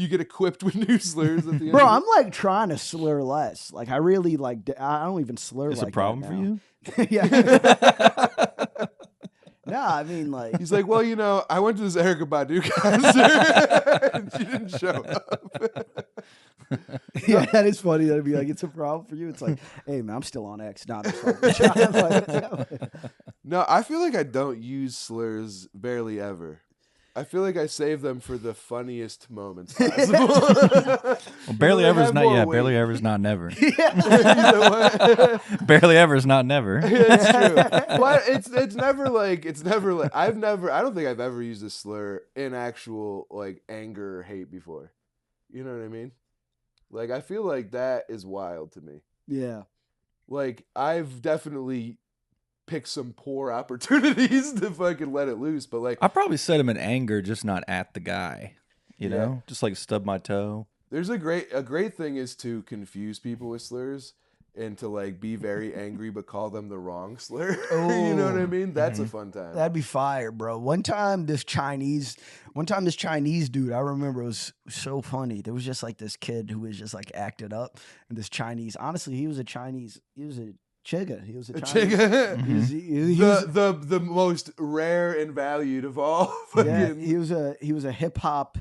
get equipped with new slurs at the end. Bro, of it. I'm like trying to slur less. Like I really like. I don't even slur. It's like a problem that for now. you? Yeah. No, I mean like. He's like, well, I went to this Erykah Badu concert and she didn't show up. Yeah, that is funny. That'd be like, it's a problem for you. It's like, hey man, I'm still on X. Not a fucking No, I feel like I don't use slurs barely ever. I feel like I save them for the funniest moments possible. Well, barely They ever is have not more yeah. weight. Barely ever is not never. You know what? Barely ever is not never. It's true. But it's never like I don't think I've ever used a slur in actual like anger or hate before. You know what I mean? Like I feel like that is wild to me. Yeah. Like I've definitely picked some poor opportunities to fucking let it loose, but like I probably said him in anger, just not at the guy. You know, just like stub my toe. there's a great thing is to confuse people with slurs and to like be very angry but call them the wrong slur. You know what I mean? That's a fun time. That'd be fire, bro. One time this Chinese dude, I remember, it was so funny. There was just like this kid who was just like acted up, and this Chinese, honestly, he was a Chinese, he was a Chigga. He was a Chinese. He was the most rare and valued of all. Yeah, he was a hip hop.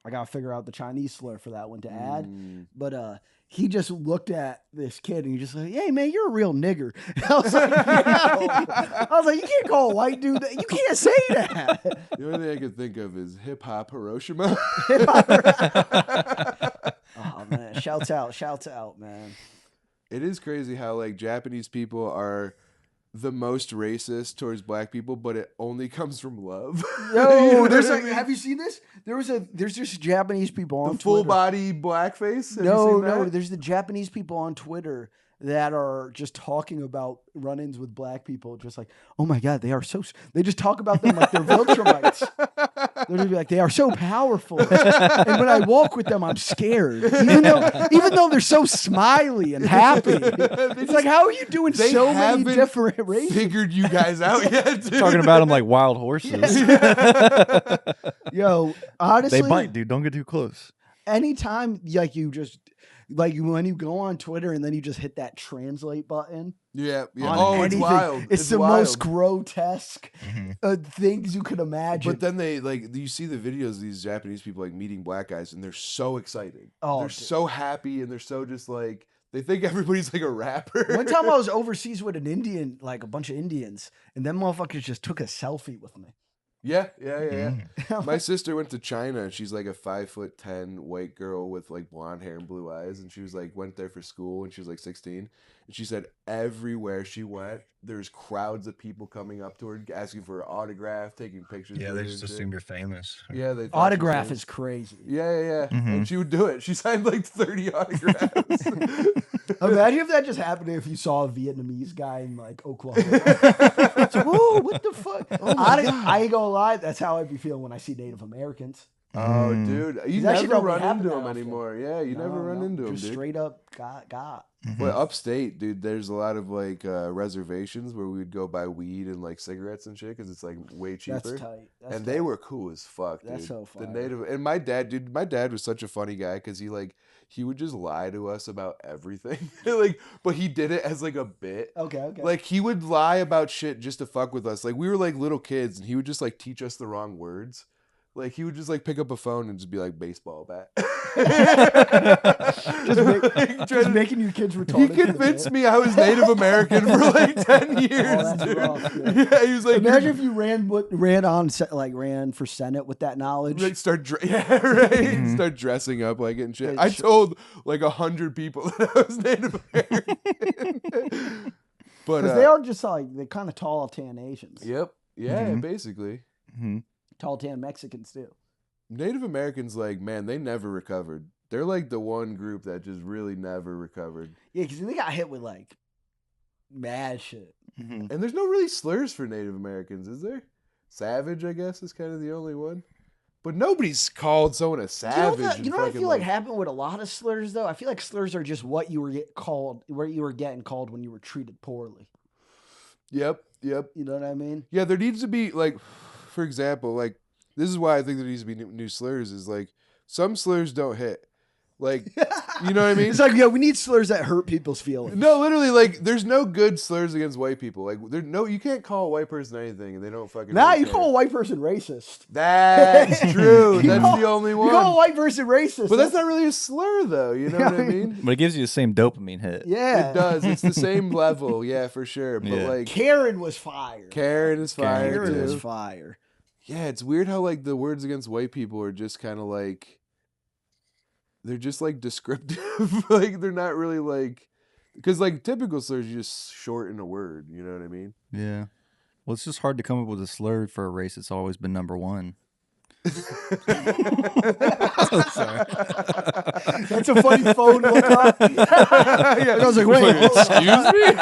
I gotta figure out the Chinese slur for that one to add, but he just looked at this kid and he just like, "Hey man, you're a real nigger." And I was like, "You can't call a white dude that. You can't say that." The only thing I could think of is hip hop Hiroshima. Oh man, shouts out, man. It is crazy how like Japanese people are the most racist towards black people, but it only comes from love. No, have you seen this? There's just Japanese people on the full Twitter. body blackface. No, there's the Japanese people on Twitter that are just talking about run-ins with black people, just like, oh my god, they just talk about them like they're Viltrumites. They're gonna be like, they are so powerful, and when I walk with them, I'm scared, even though they're so smiley and happy. It's like, how are you doing so many different races? Figured you guys out yet? Dude. Talking about them like wild horses. Yo, honestly, they bite, dude. Don't get too close. Anytime, like when you go on Twitter and then you just hit that translate button. Yeah. Oh, it's wild. It's the wild. most grotesque things you could imagine. But then you see the videos of these Japanese people like meeting black guys, and they're so excited. Oh, they're so happy, and they're so just like they think everybody's like a rapper. One time I was overseas with an Indian, like a bunch of Indians, and them motherfuckers just took a selfie with me. Yeah. My sister went to China, and she's like a 5'10" white girl with like blonde hair and blue eyes, and she was like went there for school, and she was like 16, and she said everywhere she went, there's crowds of people coming up to her asking for an autograph, taking pictures. Yeah, they just assume you're famous. Yeah, they autograph is crazy. Yeah. And she would do it. She signed like 30 autographs. Imagine if that just happened if you saw a Vietnamese guy in like Oklahoma. It's like, whoa, what the fuck? I ain't gonna lie, that's how I'd be feeling when I see Native Americans. Oh, dude, you never run into them anymore. Yeah, you never run into them, dude. Straight up got. But upstate, dude, there's a lot of like reservations where we would go buy weed and like cigarettes and shit because it's like way cheaper. That's tight. They were cool as fuck, dude. That's so fun. The Native and my dad was such a funny guy because he would just lie to us about everything. But he did it as like a bit. Okay. Like he would lie about shit just to fuck with us. Like we were like little kids, and he would just like teach us the wrong words. Like he would just like pick up a phone and just be like baseball bat. just making you kids retarded. He convinced me I was Native American for like 10 years, dude. Rough, yeah, he was like, imagine if you ran for Senate with that knowledge. Like start dressing up like it and shit. I told like 100 people that I was Native American. But they are just like they're kind of tall, tan Asians. Yep. Yeah, basically. Mm-hmm. Tall, tan Mexicans too. Native Americans, like, man, they never recovered. They're like the one group that just really never recovered. Yeah, because they got hit with like mad shit. And there's no really slurs for Native Americans, is there? Savage, I guess, is kind of the only one. But nobody's called someone a savage. You know what I feel like happened with a lot of slurs, though? I feel like slurs are just what you were getting called when you were treated poorly. Yep. You know what I mean? Yeah, there needs to be, like, for example, like, this is why I think there needs to be new slurs, is like, some slurs don't hit. Like, you know what I mean? It's like, yeah, we need slurs that hurt people's feelings. No, literally, like, there's no good slurs against white people. Like, you can't call a white person anything, and they don't fucking. Nah, you call a white person racist. That's true. That's the only one. You call a white person racist, but that's not really a slur, though. You know what I mean? But it gives you the same dopamine hit. Yeah, it does. It's the same level. Yeah, for sure. But like, Karen was fire. Karen is fire. Karen was fire. Yeah, it's weird how like the words against white people are just kind of like. They're just like descriptive. Like they're not really like, because like typical slurs you just shorten a word. You know what I mean? Yeah. Well, it's just hard to come up with a slur for a race that's always been number one. Sorry. That's a funny phone look up. Yeah. I was like, wait, excuse me?